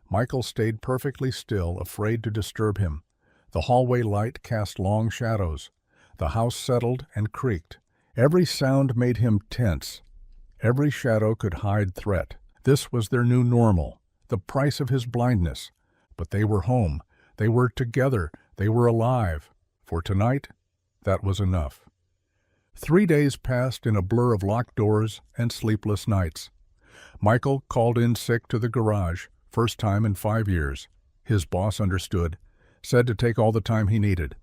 Michael stayed perfectly still, afraid to disturb him. The hallway light cast long shadows. The house settled and creaked. Every sound made him tense. Every shadow could hide threat. This was their new normal, the price of his blindness. But they were home. They were together. They were alive. For tonight, that was enough. 3 days passed in a blur of locked doors and sleepless nights. Michael called in sick to the garage, first time in 5 years. His boss understood, said to take all the time he needed.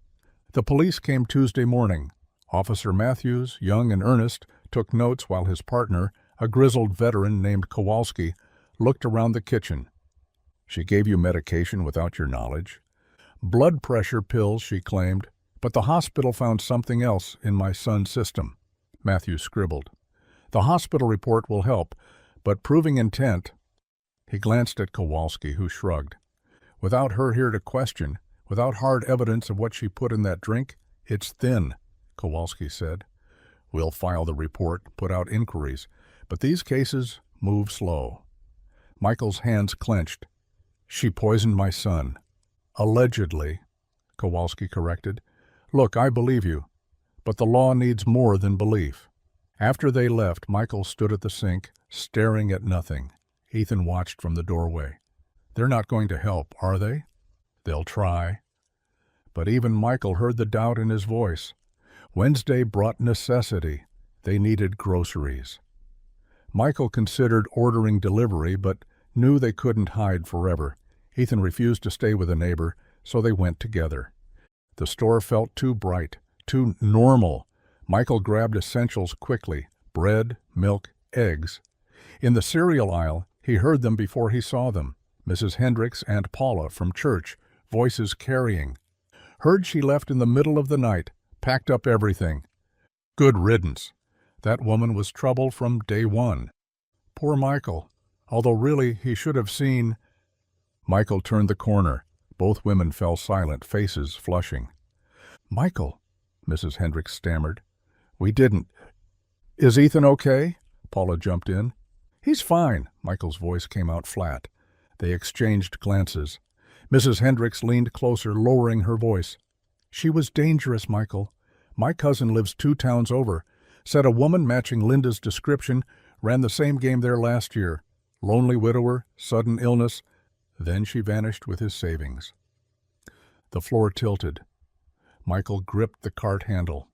The police came Tuesday morning. Officer Matthews, young and earnest, took notes while his partner, a grizzled veteran named Kowalski, looked around the kitchen. She gave you medication without your knowledge? Blood pressure pills, she claimed, but the hospital found something else in my son's system. Matthews scribbled. The hospital report will help, but proving intent... He glanced at Kowalski, who shrugged. Without her here to question, without hard evidence of what she put in that drink, it's thin, Kowalski said. We'll file the report, put out inquiries, but these cases move slow. Michael's hands clenched. She poisoned my son. Allegedly, Kowalski corrected. Look, I believe you, but the law needs more than belief. After they left, Michael stood at the sink, staring at nothing. Ethan watched from the doorway. They're not going to help, are they? They'll try. But even Michael heard the doubt in his voice. Wednesday brought necessity. They needed groceries. Michael considered ordering delivery, but knew they couldn't hide forever. Ethan refused to stay with a neighbor, so they went together. The store felt too bright, too normal. Michael grabbed essentials quickly: bread, milk, eggs. In the cereal aisle, he heard them before he saw them. Mrs. Hendricks and Paula from church, voices carrying. Heard she left in the middle of the night, packed up everything. Good riddance. That woman was trouble from day one. Poor Michael, although really he should have seen... Michael turned the corner. Both women fell silent, faces flushing. "Michael," Mrs. Hendricks stammered. "We didn't. Is Ethan okay?" Paula jumped in. "He's fine." Michael's voice came out flat. They exchanged glances. Mrs. Hendricks leaned closer, lowering her voice. "She was dangerous, Michael. My cousin lives 2 towns over. Said a woman matching Linda's description ran the same game there last year. Lonely widower, sudden illness. Then she vanished with his savings." The floor tilted. Michael gripped the cart handle.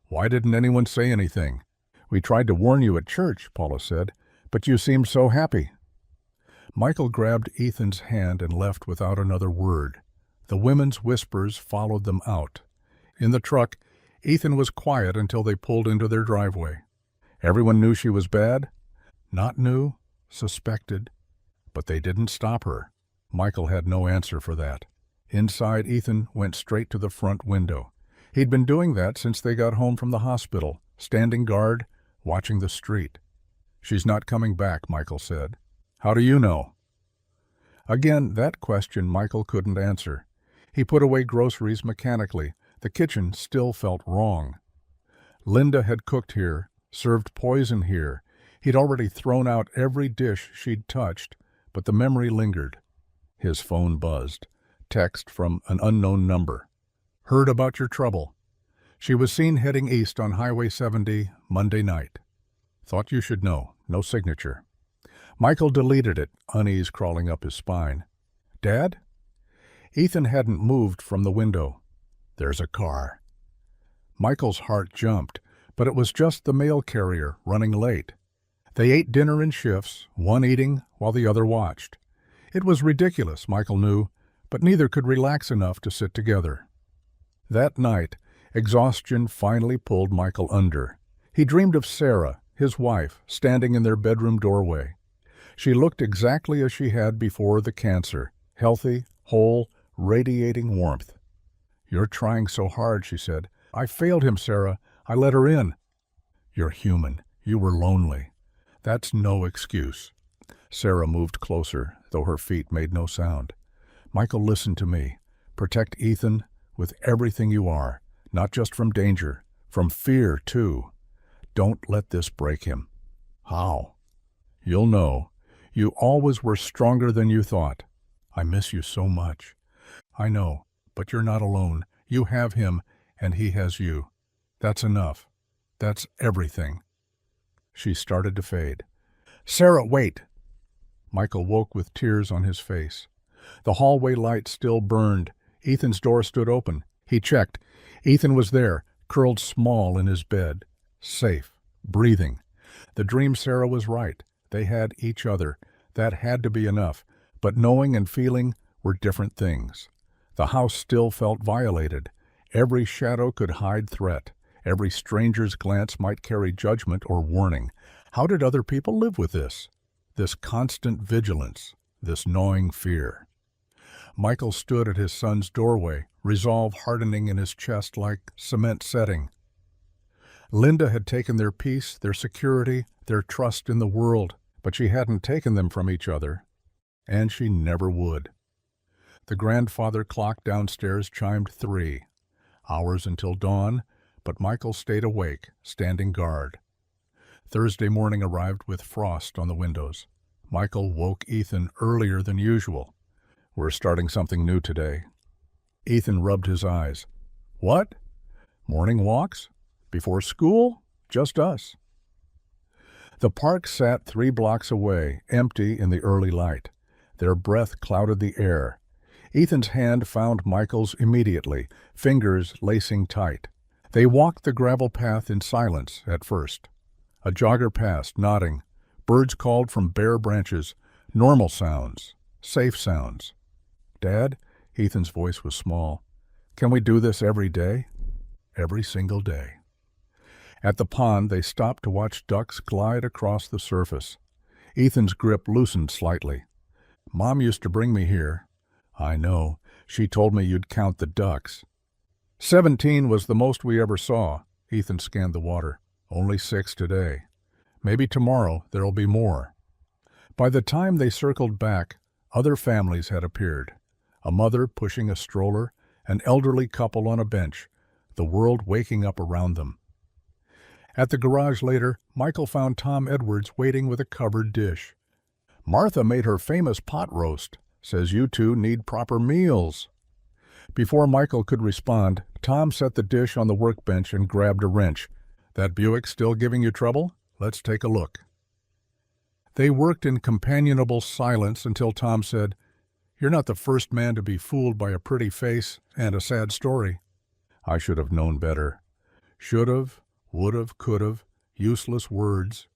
"Why didn't anyone say anything?" "We tried to warn you at church," Paula said, "but you seemed so happy." Michael grabbed Ethan's hand and left without another word. The women's whispers followed them out. In the truck, Ethan was quiet until they pulled into their driveway. Everyone knew she was bad? Not knew, suspected, but they didn't stop her. Michael had no answer for that. Inside, Ethan went straight to the front window. He'd been doing that since they got home from the hospital, standing guard, watching the street. "She's not coming back," Michael said. "How do you know?" Again, that question Michael couldn't answer. He put away groceries mechanically. The kitchen still felt wrong. Linda had cooked here, served poison here. He'd already thrown out every dish she'd touched, but the memory lingered. His phone buzzed. Text from an unknown number. "Heard about your trouble. She was seen heading east on Highway 70 Monday night. Thought you should know. No signature." Michael deleted it, unease crawling up his spine. "Dad?" Ethan hadn't moved from the window. "There's a car." Michael's heart jumped, but it was just the mail carrier running late. They ate dinner in shifts, one eating while the other watched. It was ridiculous, Michael knew, but neither could relax enough to sit together. That night, exhaustion finally pulled Michael under. He dreamed of Sarah, his wife, standing in their bedroom doorway. She looked exactly as she had before the cancer, healthy, whole, radiating warmth. "You're trying so hard," she said. "I failed him, Sarah. I let her in." "You're human. You were lonely. That's no excuse." Sarah moved closer, though her feet made no sound. "Michael, listen to me. Protect Ethan with everything you are, not just from danger, from fear, too. Don't let this break him." "How?" "You'll know. You always were stronger than you thought. I miss you so much." "I know, but you're not alone. You have him, and he has you. That's enough. That's everything." She started to fade. "Sarah, wait!" Michael woke with tears on his face. The hallway light still burned. Ethan's door stood open. He checked. Ethan was there, curled small in his bed. Safe. Breathing. The dream Sarah was right. They had each other. That had to be enough. But knowing and feeling were different things. The house still felt violated. Every shadow could hide threat. Every stranger's glance might carry judgment or warning. How did other people live with this? This constant vigilance, this gnawing fear. Michael stood at his son's doorway, resolve hardening in his chest like cement setting. Linda had taken their peace, their security, their trust in the world, but she hadn't taken them from each other, and she never would. The grandfather clock downstairs chimed 3. Hours until dawn, but Michael stayed awake, standing guard. Thursday morning arrived with frost on the windows. Michael woke Ethan earlier than usual. "We're starting something new today." Ethan rubbed his eyes. "What? Morning walks? Before school? Just us." The park sat 3 blocks away, empty in the early light. Their breath clouded the air. Ethan's hand found Michael's immediately, fingers lacing tight. They walked the gravel path in silence at first. A jogger passed, nodding. Birds called from bare branches. Normal sounds. Safe sounds. "Dad?" Ethan's voice was small. "Can we do this every day?" "Every single day." At the pond, they stopped to watch ducks glide across the surface. Ethan's grip loosened slightly. "Mom used to bring me here." "I know. She told me you'd count the ducks." 17 was the most we ever saw. Ethan scanned the water. Only 6 today. Maybe tomorrow there'll be more. By the time they circled back, Other families had appeared. A mother pushing a stroller, an elderly couple on a bench, the world waking up around them. At the garage later, Michael found Tom Edwards waiting with a covered dish. "Martha made her famous pot roast. Says you two need proper meals." Before Michael could respond, Tom set the dish on the workbench and grabbed a wrench. "That Buick still giving you trouble? Let's take a look." They worked in companionable silence until Tom said, "You're not the first man to be fooled by a pretty face and a sad story." "I should have known better." Should've, would've, could've, useless words.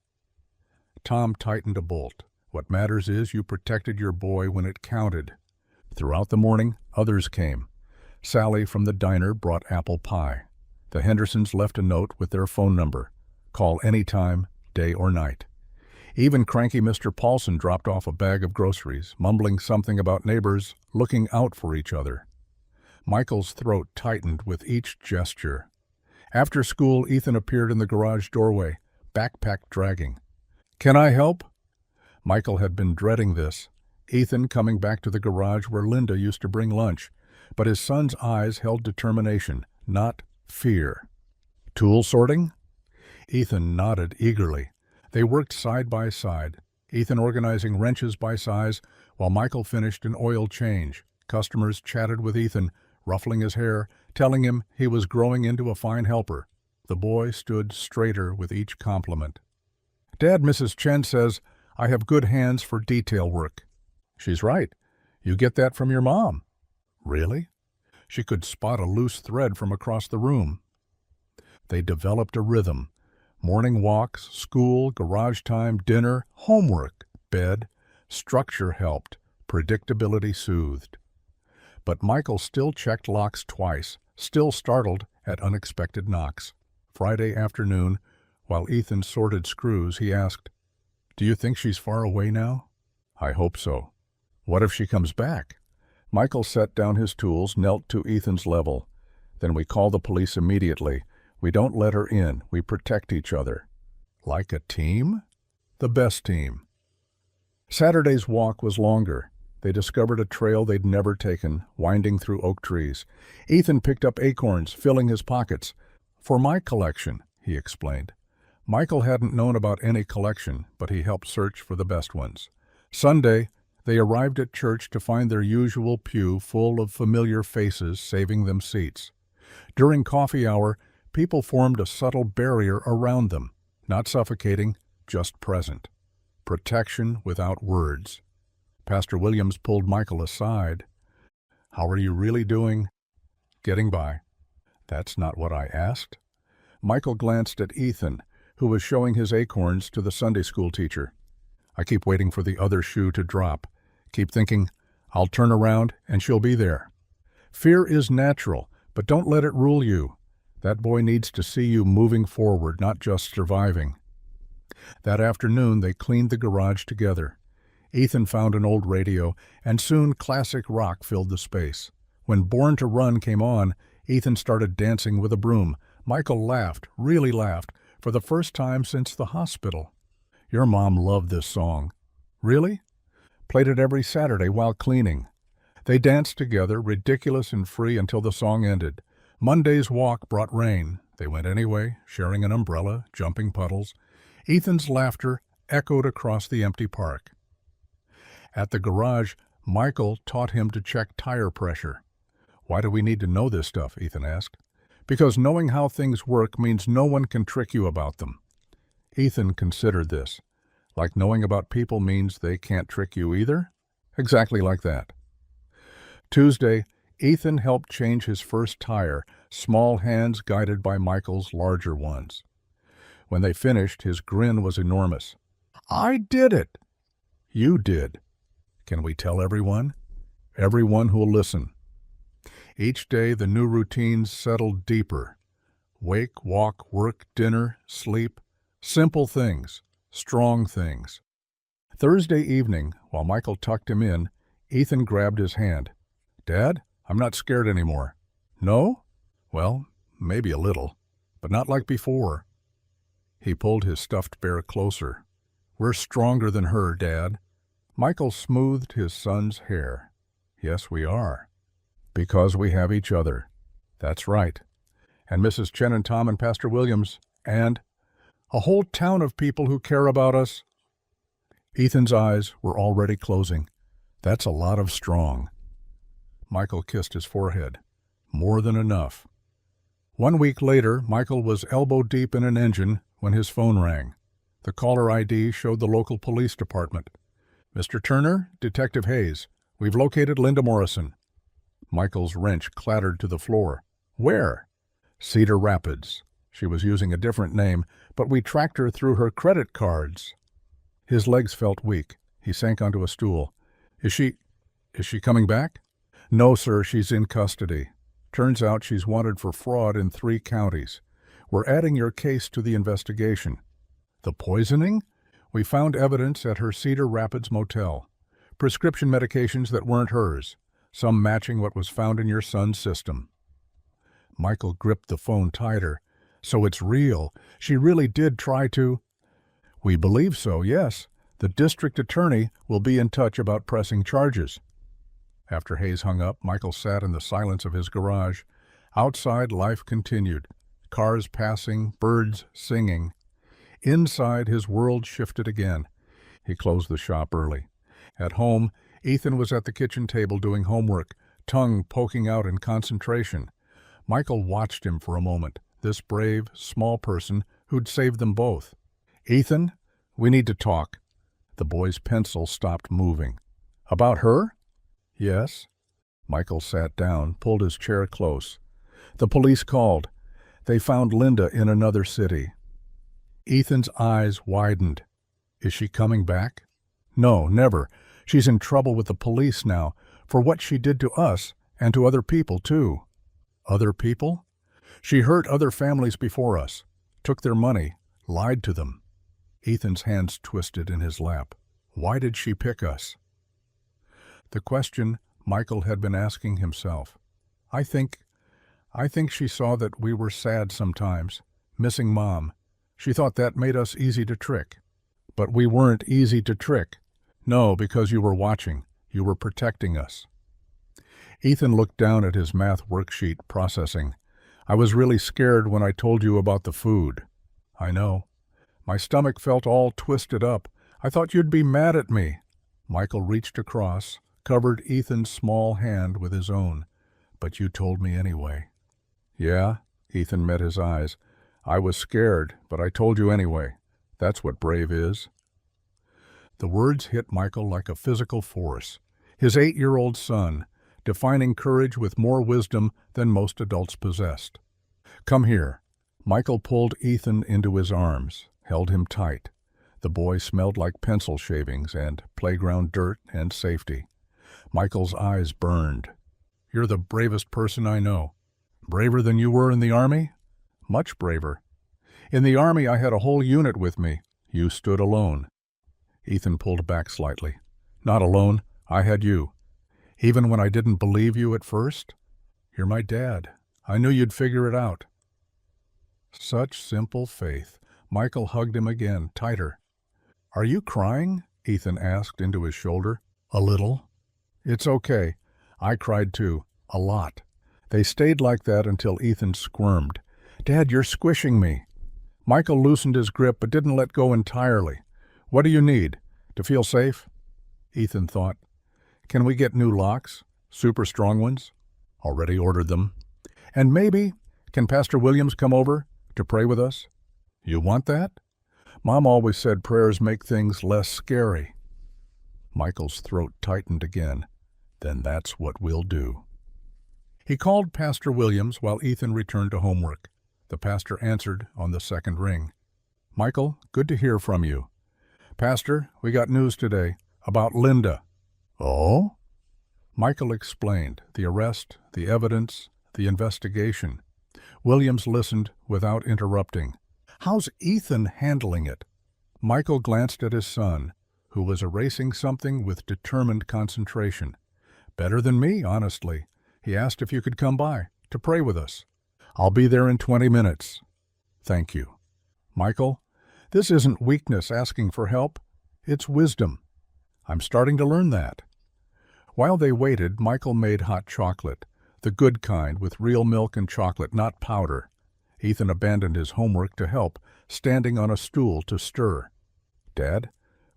Tom tightened a bolt. "What matters is you protected your boy when it counted." Throughout the morning, others came. Sally from the diner brought apple pie. The Hendersons left a note with their phone number. Call anytime, day or night. Even cranky Mr. Paulson dropped off a bag of groceries, mumbling something about neighbors looking out for each other. Michael's throat tightened with each gesture. After school, Ethan appeared in the garage doorway, backpack dragging. "Can I help?" Michael had been dreading this. Ethan coming back to the garage where Linda used to bring lunch, but his son's eyes held determination, not fear. "Tool sorting?" Ethan nodded eagerly. They worked side by side, Ethan organizing wrenches by size, while Michael finished an oil change. Customers chatted with Ethan, ruffling his hair, telling him he was growing into a fine helper. The boy stood straighter with each compliment. "Dad, Mrs. Chen says I have good hands for detail work." "She's right. You get that from your mom." "Really?" She could spot a loose thread from across the room. They developed a rhythm. Morning walks, school, garage time, dinner, homework, bed. Structure helped. Predictability soothed. But Michael still checked locks twice, still startled at unexpected knocks. Friday afternoon, while Ethan sorted screws, he asked, "Do you think she's far away now?" "I hope so." "What if she comes back?" Michael set down his tools, knelt to Ethan's level. "Then we call the police immediately. We don't let her in. We protect each other." "Like a team?" "The best team." Saturday's walk was longer. They discovered a trail they'd never taken, winding through oak trees. Ethan picked up acorns, filling his pockets. "For my collection," he explained. Michael hadn't known about any collection, but he helped search for the best ones. Sunday, they arrived at church to find their usual pew full of familiar faces, saving them seats. During coffee hour, people formed a subtle barrier around them, not suffocating, just present. Protection without words. Pastor Williams pulled Michael aside. "How are you really doing?" "Getting by." "That's not what I asked." Michael glanced at Ethan, who was showing his acorns to the Sunday school teacher. "I keep waiting for the other shoe to drop. Keep thinking, I'll turn around and she'll be there." Fear is natural, but don't let it rule you. That boy needs to see you moving forward, not just surviving. That afternoon, they cleaned the garage together. Ethan found an old radio, and soon classic rock filled the space. When Born to Run came on, Ethan started dancing with a broom. Michael laughed, really laughed, for the first time since the hospital. "Your mom loved this song." "Really?" "Played it every Saturday while cleaning." They danced together, ridiculous and free, until the song ended. Monday's walk brought rain. They went anyway, sharing an umbrella, jumping puddles. Ethan's laughter echoed across the empty park. At the garage, Michael taught him to check tire pressure. "Why do we need to know this stuff?" Ethan asked. "Because knowing how things work means no one can trick you about them." Ethan considered this. Like knowing about people means they can't trick you either? Exactly like that. Tuesday, Ethan helped change his first tire, small hands guided by Michael's larger ones. When they finished, his grin was enormous. "I did it!" "You did." "Can we tell everyone?" "Everyone who'll listen." Each day the new routines settled deeper. Wake, walk, work, dinner, sleep. Simple things, strong things. Thursday evening, while Michael tucked him in, Ethan grabbed his hand. "Dad, I'm not scared anymore." "No?" "Well, maybe a little, but not like before." He pulled his stuffed bear closer. "We're stronger than her, Dad." Michael smoothed his son's hair. Yes, we are. Because we have each other. That's right. And Mrs. Chen and Tom and Pastor Williams, and a whole town of people who care about us. Ethan's eyes were already closing. That's a lot of strong. Michael kissed his forehead. More than enough. 1 week later, Michael was elbow-deep in an engine when his phone rang. The caller ID showed the local police department. "Mr. Turner, Detective Hayes. We've located Linda Morrison." Michael's wrench clattered to the floor. "Where?" "Cedar Rapids. She was using a different name, but we tracked her through her credit cards." His legs felt weak. He sank onto a stool. Is she coming back?" "No, sir, she's in custody. Turns out she's wanted for fraud in 3 counties. We're adding your case to the investigation." "The poisoning?" "We found evidence at her Cedar Rapids motel. Prescription medications that weren't hers, some matching what was found in your son's system." Michael gripped the phone tighter. "So it's real. She really did try to—" "We believe so, yes. The district attorney will be in touch about pressing charges." After Hayes hung up, Michael sat in the silence of his garage. Outside, life continued. Cars passing, birds singing. Inside, his world shifted again. He closed the shop early. At home, Ethan was at the kitchen table doing homework, tongue poking out in concentration. Michael watched him for a moment, this brave, small person who'd saved them both. "Ethan, we need to talk." The boy's pencil stopped moving. "About her?" "Yes." Michael sat down, pulled his chair close. "The police called. They found Linda in another city." Ethan's eyes widened. "Is she coming back?" "No, never. She's in trouble with the police now, for what she did to us, and to other people, too." "Other people?" "She hurt other families before us, took their money, lied to them." Ethan's hands twisted in his lap. "Why did she pick us?" The question Michael had been asking himself. I think she saw that we were sad sometimes, missing Mom. She thought that made us easy to trick. But we weren't easy to trick. No, because you were watching. You were protecting us." Ethan looked down at his math worksheet, processing. "I was really scared when I told you about the food." "I know. My stomach felt all twisted up. I thought you'd be mad at me." Michael reached across, covered Ethan's small hand with his own. "But you told me anyway." "Yeah?" Ethan met his eyes. "I was scared, but I told you anyway. That's what brave is." The words hit Michael like a physical force. His 8-year-old son, defining courage with more wisdom than most adults possessed. "Come here." Michael pulled Ethan into his arms, held him tight. The boy smelled like pencil shavings and playground dirt and safety. Michael's eyes burned. "You're the bravest person I know." "Braver than you were in the Army?" "Much braver. In the Army I had a whole unit with me. You stood alone." Ethan pulled back slightly. "Not alone. I had you. Even when I didn't believe you at first? You're my dad. I knew you'd figure it out." Such simple faith. Michael hugged him again, tighter. "Are you crying?" Ethan asked into his shoulder. "A little." "It's okay. I cried too. A lot." They stayed like that until Ethan squirmed. "Dad, you're squishing me." Michael loosened his grip but didn't let go entirely. "What do you need? To feel safe?" Ethan thought. "Can we get new locks? Super strong ones?" "Already ordered them." "And maybe, can Pastor Williams come over to pray with us?" "You want that?" "Mom always said prayers make things less scary." Michael's throat tightened again. "Then that's what we'll do." He called Pastor Williams while Ethan returned to homework. The pastor answered on the second ring. "Michael, good to hear from you." "Pastor, we got news today about Linda." "Oh?" Michael explained the arrest, the evidence, the investigation. Williams listened without interrupting. "How's Ethan handling it?" Michael glanced at his son, who was erasing something with determined concentration. "Better than me, honestly. He asked if you could come by to pray with us." "I'll be there in 20 minutes. "Thank you." "Michael, this isn't weakness asking for help. It's wisdom. I'm starting to learn that." While they waited, Michael made hot chocolate, the good kind with real milk and chocolate, not powder. Ethan abandoned his homework to help, standing on a stool to stir. "Dad,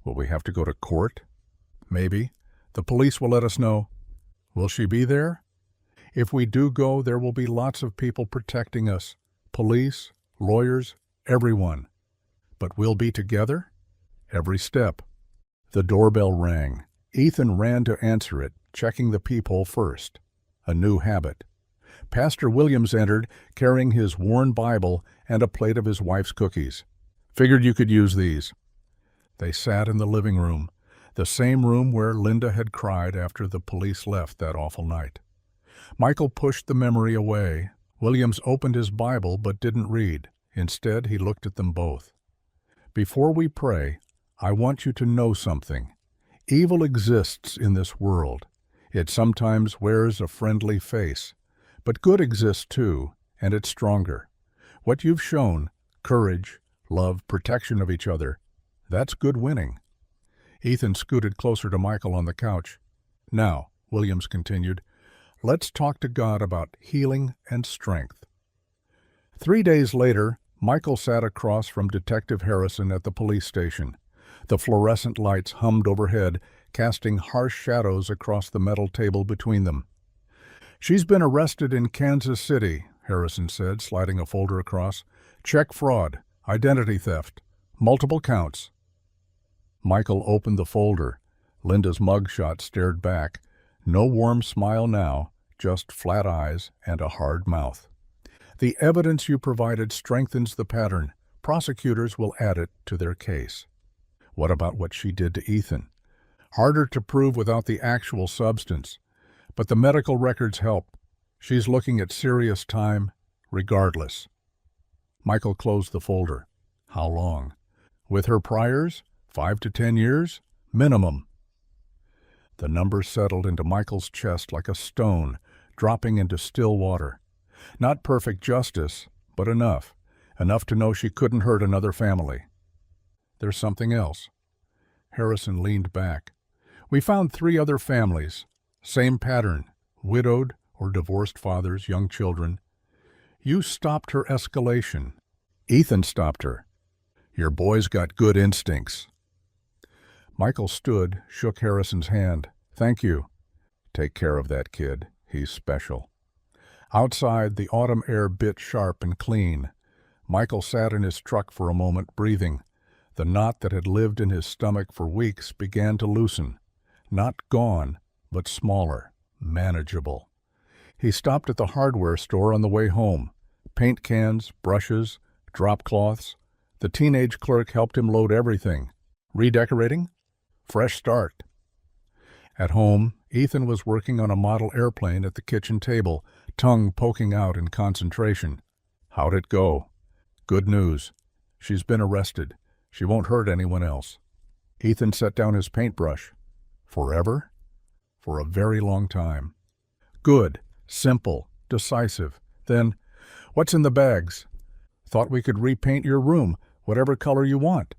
will we have to go to court?" "Maybe. The police will let us know." "Will she be there?" "If we do go, there will be lots of people protecting us. Police, lawyers, everyone." "But we'll be together?" "Every step." The doorbell rang. Ethan ran to answer it, checking the peephole first. A new habit. Pastor Williams entered, carrying his worn Bible and a plate of his wife's cookies. "Figured you could use these." They sat in the living room, the same room where Linda had cried after the police left that awful night. Michael pushed the memory away. Williams opened his Bible but didn't read. Instead, he looked at them both. "Before we pray, I want you to know something. Evil exists in this world. It sometimes wears a friendly face. But good exists too, and it's stronger. What you've shown, courage, love, protection of each other, that's good winning." Ethan scooted closer to Michael on the couch. "Now," Williams continued, "let's talk to God about healing and strength." 3 days later, Michael sat across from Detective Harrison at the police station. The fluorescent lights hummed overhead, casting harsh shadows across the metal table between them. "She's been arrested in Kansas City," Harrison said, sliding a folder across. "Check fraud, identity theft, multiple counts." Michael opened the folder. Linda's mugshot stared back. No warm smile now, just flat eyes and a hard mouth. "The evidence you provided strengthens the pattern. Prosecutors will add it to their case." "What about what she did to Ethan?" "Harder to prove without the actual substance. But the medical records help. She's looking at serious time, regardless." Michael closed the folder. "How long?" "With her priors, 5 to 10 years, minimum." The number settled into Michael's chest like a stone, dropping into still water. Not perfect justice, but enough. Enough to know she couldn't hurt another family. "There's something else." Harrison leaned back. "We found 3 other families. Same pattern, widowed or divorced fathers, young children. You stopped her escalation. Ethan stopped her. Your boy's got good instincts." Michael stood, shook Harrison's hand. "Thank you." "Take care of that kid. He's special." Outside, the autumn air bit sharp and clean. Michael sat in his truck for a moment, breathing. The knot that had lived in his stomach for weeks began to loosen. Not gone, but smaller, manageable. He stopped at the hardware store on the way home. Paint cans, brushes, drop cloths. The teenage clerk helped him load everything. Redecorating? Fresh start. At home, Ethan was working on a model airplane at the kitchen table, tongue poking out in concentration. "How'd it go?" "Good news. She's been arrested. She won't hurt anyone else." Ethan set down his paintbrush. "Forever?" "For a very long time." "Good. Simple. Decisive. Then, what's in the bags?" "Thought we could repaint your room, whatever color you want."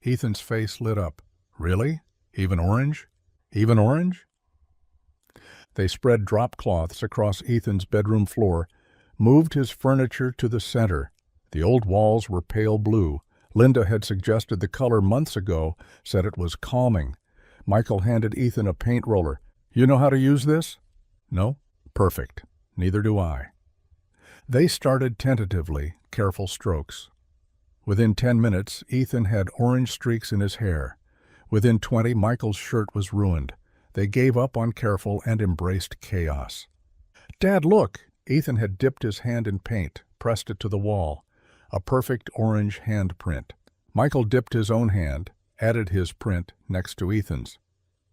Ethan's face lit up. "Really? Even orange? Even orange?" They spread drop cloths across Ethan's bedroom floor, moved his furniture to the center. The old walls were pale blue. Linda had suggested the color months ago, said it was calming. Michael handed Ethan a paint roller. "You know how to use this?" "No?" "Perfect. Neither do I." They started tentatively, careful strokes. Within 10 minutes, Ethan had orange streaks in his hair. Within 20, Michael's shirt was ruined. They gave up on careful and embraced chaos. "Dad, look!" Ethan had dipped his hand in paint, pressed it to the wall. A perfect orange handprint. Michael dipped his own hand, added his print next to Ethan's.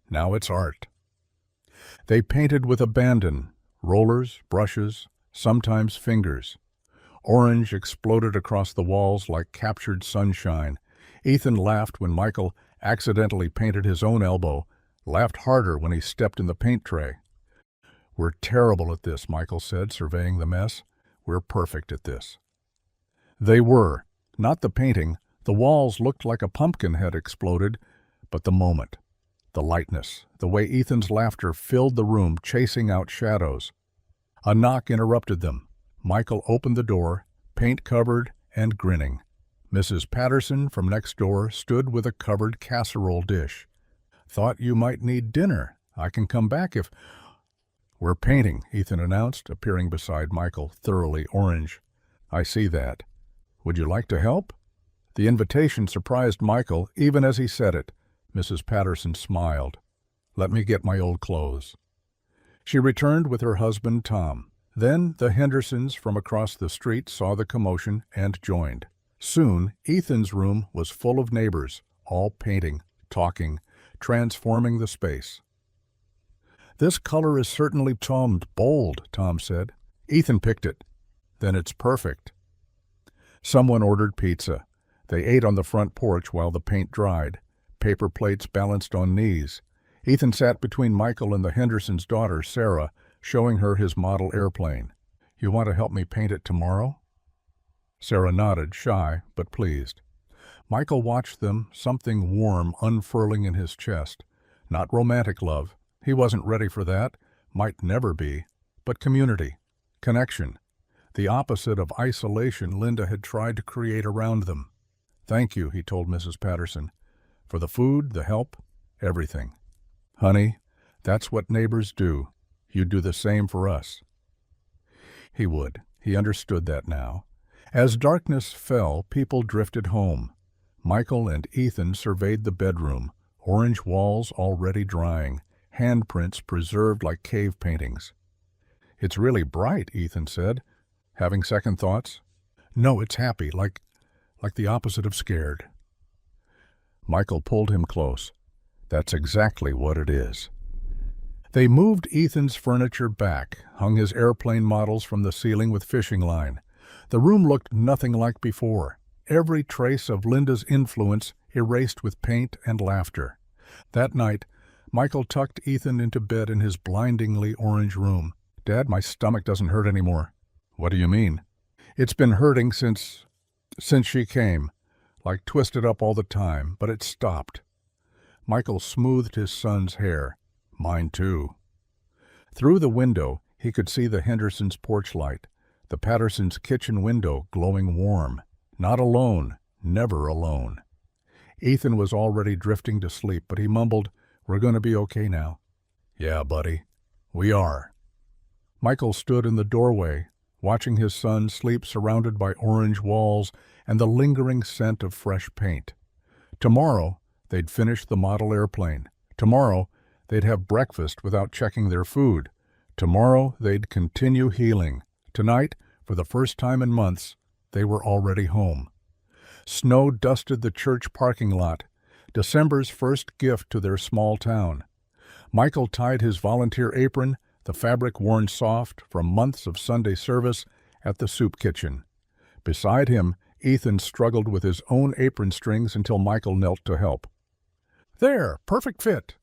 Now it's art. They painted with abandon, rollers, brushes, sometimes fingers. Orange exploded across the walls like captured sunshine. Ethan laughed when Michael accidentally painted his own elbow, laughed harder when he stepped in the paint tray. "We're terrible at this," Michael said, surveying the mess. "We're perfect at this." They were. Not the painting. The walls looked like a pumpkin had exploded, but the moment. The lightness, the way Ethan's laughter filled the room, chasing out shadows. A knock interrupted them. Michael opened the door, paint-covered and grinning. Mrs. Patterson from next door stood with a covered casserole dish. "Thought you might need dinner. I can come back if—" "We're painting," Ethan announced, appearing beside Michael, thoroughly orange. "I see that. Would you like to help?" The invitation surprised Michael even as he said it. Mrs. Patterson smiled. "Let me get my old clothes." She returned with her husband, Tom. Then the Hendersons from across the street saw the commotion and joined. Soon, Ethan's room was full of neighbors, all painting, talking, transforming the space. "This color is certainly bold," Tom said. Ethan picked it. "Then it's perfect." Someone ordered pizza. They ate on the front porch while the paint dried, paper plates balanced on knees. Ethan sat between Michael and the Hendersons' daughter, Sarah, showing her his model airplane. "You want to help me paint it tomorrow?" Sarah nodded, shy but pleased. Michael watched them, something warm unfurling in his chest. Not romantic love. He wasn't ready for that, might never be, but community, connection, the opposite of isolation Linda had tried to create around them. "Thank you," he told Mrs. Patterson, "for the food, the help, everything. Honey, that's what neighbors do. You'd do the same for us." He would. He understood that now. As darkness fell, people drifted home. Michael and Ethan surveyed the bedroom, orange walls already drying, handprints preserved like cave paintings. "It's really bright," Ethan said, having second thoughts. "No, it's happy, like the opposite of scared." Michael pulled him close. "That's exactly what it is." They moved Ethan's furniture back, hung his airplane models from the ceiling with fishing line. The room looked nothing like before, every trace of Linda's influence erased with paint and laughter. That night, Michael tucked Ethan into bed in his blindingly orange room. "Dad, my stomach doesn't hurt anymore." "What do you mean?" "It's been hurting since she came, like twisted up all the time, but it stopped." Michael smoothed his son's hair. "Mine too." Through the window, he could see the Hendersons' porch light, the Pattersons' kitchen window glowing warm. Not alone, never alone. Ethan was already drifting to sleep, but he mumbled, "We're going to be okay now." "Yeah, buddy, we are." Michael stood in the doorway, watching his son sleep surrounded by orange walls and the lingering scent of fresh paint. Tomorrow, they'd finish the model airplane. Tomorrow, they'd have breakfast without checking their food. Tomorrow, they'd continue healing. Tonight, for the first time in months, they were already home. Snow dusted the church parking lot, December's first gift to their small town. Michael tied his volunteer apron, the fabric worn soft from months of Sunday service, at the soup kitchen. Beside him, Ethan struggled with his own apron strings until Michael knelt to help. "There, perfect fit."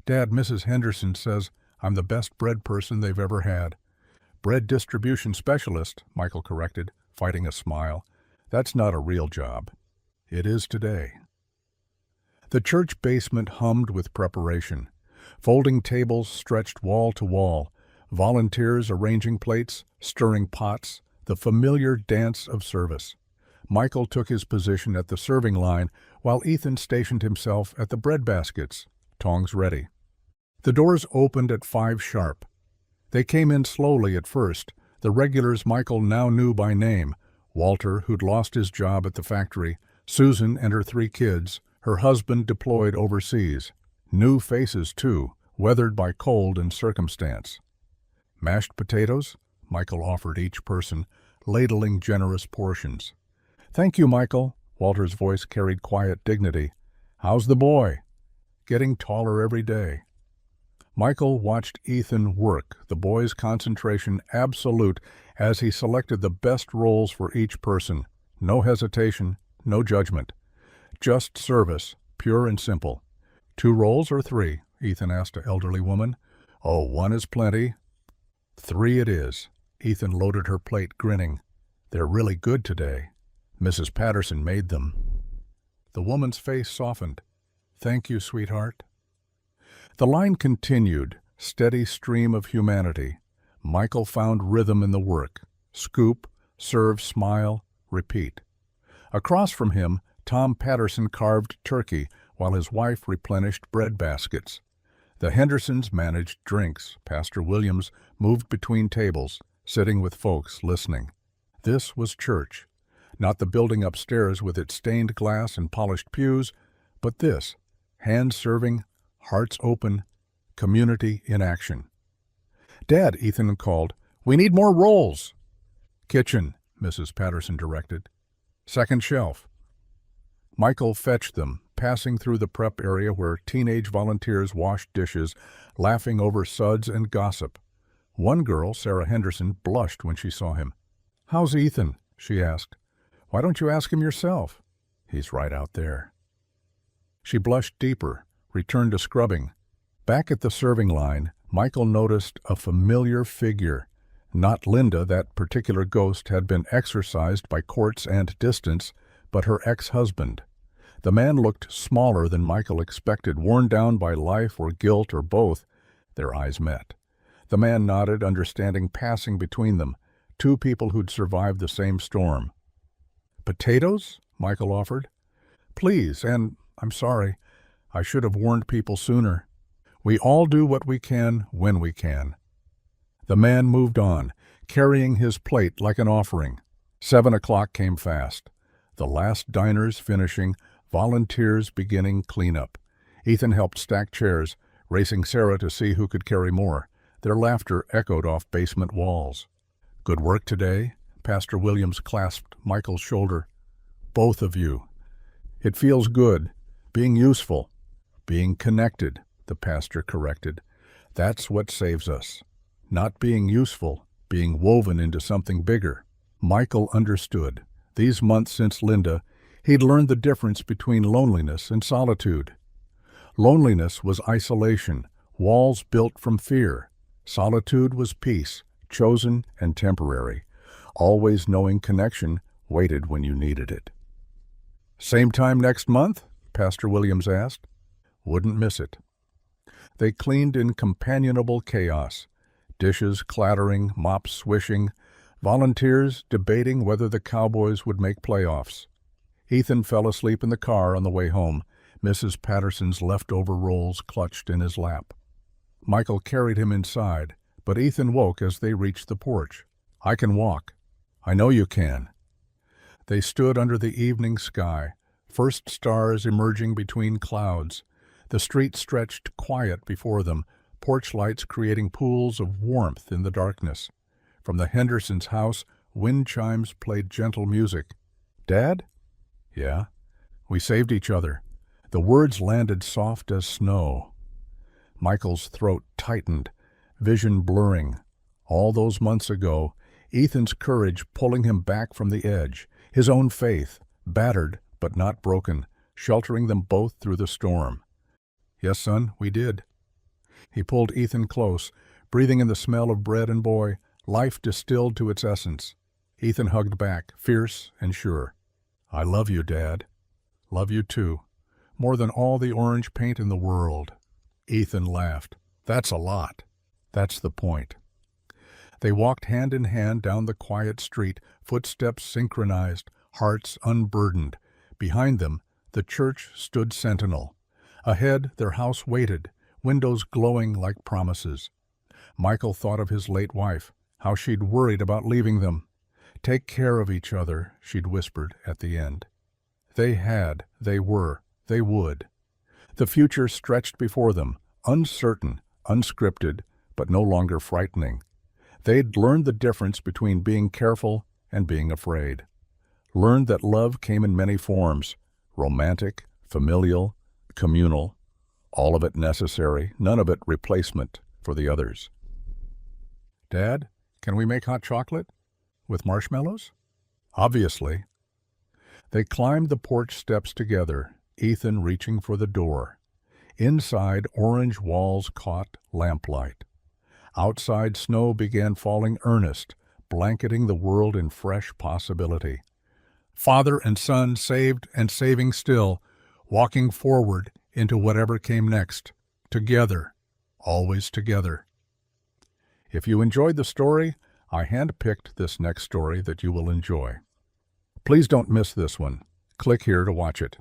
"Dad, Mrs. Henderson says I'm the best bread person they've ever had." "Bread distribution specialist," Michael corrected, fighting a smile. "That's not a real job." "It is today." The church basement hummed with preparation. Folding tables stretched wall to wall, volunteers arranging plates, stirring pots, the familiar dance of service. Michael took his position at the serving line while Ethan stationed himself at the bread baskets, tongs ready. The doors opened at 5 sharp. They came in slowly at first, the regulars Michael now knew by name: Walter, who'd lost his job at the factory, Susan and her 3 kids, her husband deployed overseas. New faces, too, weathered by cold and circumstance. "Mashed potatoes?" Michael offered each person, ladling generous portions. "Thank you, Michael." Walter's voice carried quiet dignity. "How's the boy?" "Getting taller every day." Michael watched Ethan work, the boy's concentration absolute as he selected the best roles for each person. No hesitation, no judgment. Just service, pure and simple. "2 rolls or 3?" Ethan asked an elderly woman. "Oh, 1 is plenty." "3 it is." Ethan loaded her plate, grinning. "They're really good today. Mrs. Patterson made them." The woman's face softened. "Thank you, sweetheart." The line continued, steady stream of humanity. Michael found rhythm in the work. Scoop, serve, smile, repeat. Across from him, Tom Patterson carved turkey while his wife replenished bread baskets. The Hendersons managed drinks. Pastor Williams moved between tables, sitting with folks listening. This was church. Not the building upstairs with its stained glass and polished pews, but this, hands-serving, hearts open, community in action. "Dad," Ethan called, "we need more rolls." "Kitchen," Mrs. Patterson directed. "Second shelf." Michael fetched them, passing through the prep area where teenage volunteers washed dishes, laughing over suds and gossip. One girl, Sarah Henderson, blushed when she saw him. "How's Ethan?" she asked. "Why don't you ask him yourself?" "He's right out there." She blushed deeper, returned to scrubbing. Back at the serving line, Michael noticed a familiar figure. Not Linda, that particular ghost had been exorcised by courts and distance, but her ex-husband. The man looked smaller than Michael expected, worn down by life or guilt or both. Their eyes met. The man nodded, understanding passing between them, two people who'd survived the same storm. "Potatoes?" Michael offered. "Please, and I'm sorry. I should have warned people sooner. We all do what we can when we can." The man moved on, carrying his plate like an offering. 7 o'clock came fast. The last diners finishing, volunteers beginning cleanup. Ethan helped stack chairs, racing Sarah to see who could carry more. Their laughter echoed off basement walls. "Good work today?" Pastor Williams clasped Michael's shoulder. "Both of you. It feels good, being useful, being connected," the pastor corrected. "That's what saves us. Not being useful, being woven into something bigger." Michael understood. These months since Linda, he'd learned the difference between loneliness and solitude. Loneliness was isolation, walls built from fear. Solitude was peace, chosen and temporary, always knowing connection waited when you needed it. "Same time next month?" Pastor Williams asked. "Wouldn't miss it." They cleaned in companionable chaos, dishes clattering, mops swishing, volunteers debating whether the Cowboys would make playoffs. Ethan fell asleep in the car on the way home, Mrs. Patterson's leftover rolls clutched in his lap. Michael carried him inside, but Ethan woke as they reached the porch. "I can walk." "I know you can." They stood under the evening sky, first stars emerging between clouds. The street stretched quiet before them, porch lights creating pools of warmth in the darkness. From the Hendersons' house, wind chimes played gentle music. "Dad?" "Yeah." "We saved each other." The words landed soft as snow. Michael's throat tightened, vision blurring. All those months ago, Ethan's courage pulling him back from the edge, his own faith, battered but not broken, sheltering them both through the storm. "Yes, son, we did." He pulled Ethan close, breathing in the smell of bread and boy, life distilled to its essence. Ethan hugged back, fierce and sure. "I love you, Dad." "Love you too. More than all the orange paint in the world." Ethan laughed. "That's a lot." "That's the point." They walked hand in hand down the quiet street, footsteps synchronized, hearts unburdened. Behind them, the church stood sentinel. Ahead, their house waited, windows glowing like promises. Michael thought of his late wife, how she'd worried about leaving them. "Take care of each other," she'd whispered at the end. They had, they were, they would. The future stretched before them, uncertain, unscripted, but no longer frightening. They'd learned the difference between being careful and being afraid. Learned that love came in many forms, romantic, familial, communal, all of it necessary, none of it replacement for the others. "Dad, can we make hot chocolate? With marshmallows?" "Obviously." They climbed the porch steps together, Ethan reaching for the door. Inside, orange walls caught lamplight. Outside, snow began falling earnest, blanketing the world in fresh possibility. Father and son saved and saving still, walking forward into whatever came next, Together, always together. If you enjoyed the story, I handpicked this next story that you will enjoy. Please don't miss this one. Click here to watch it.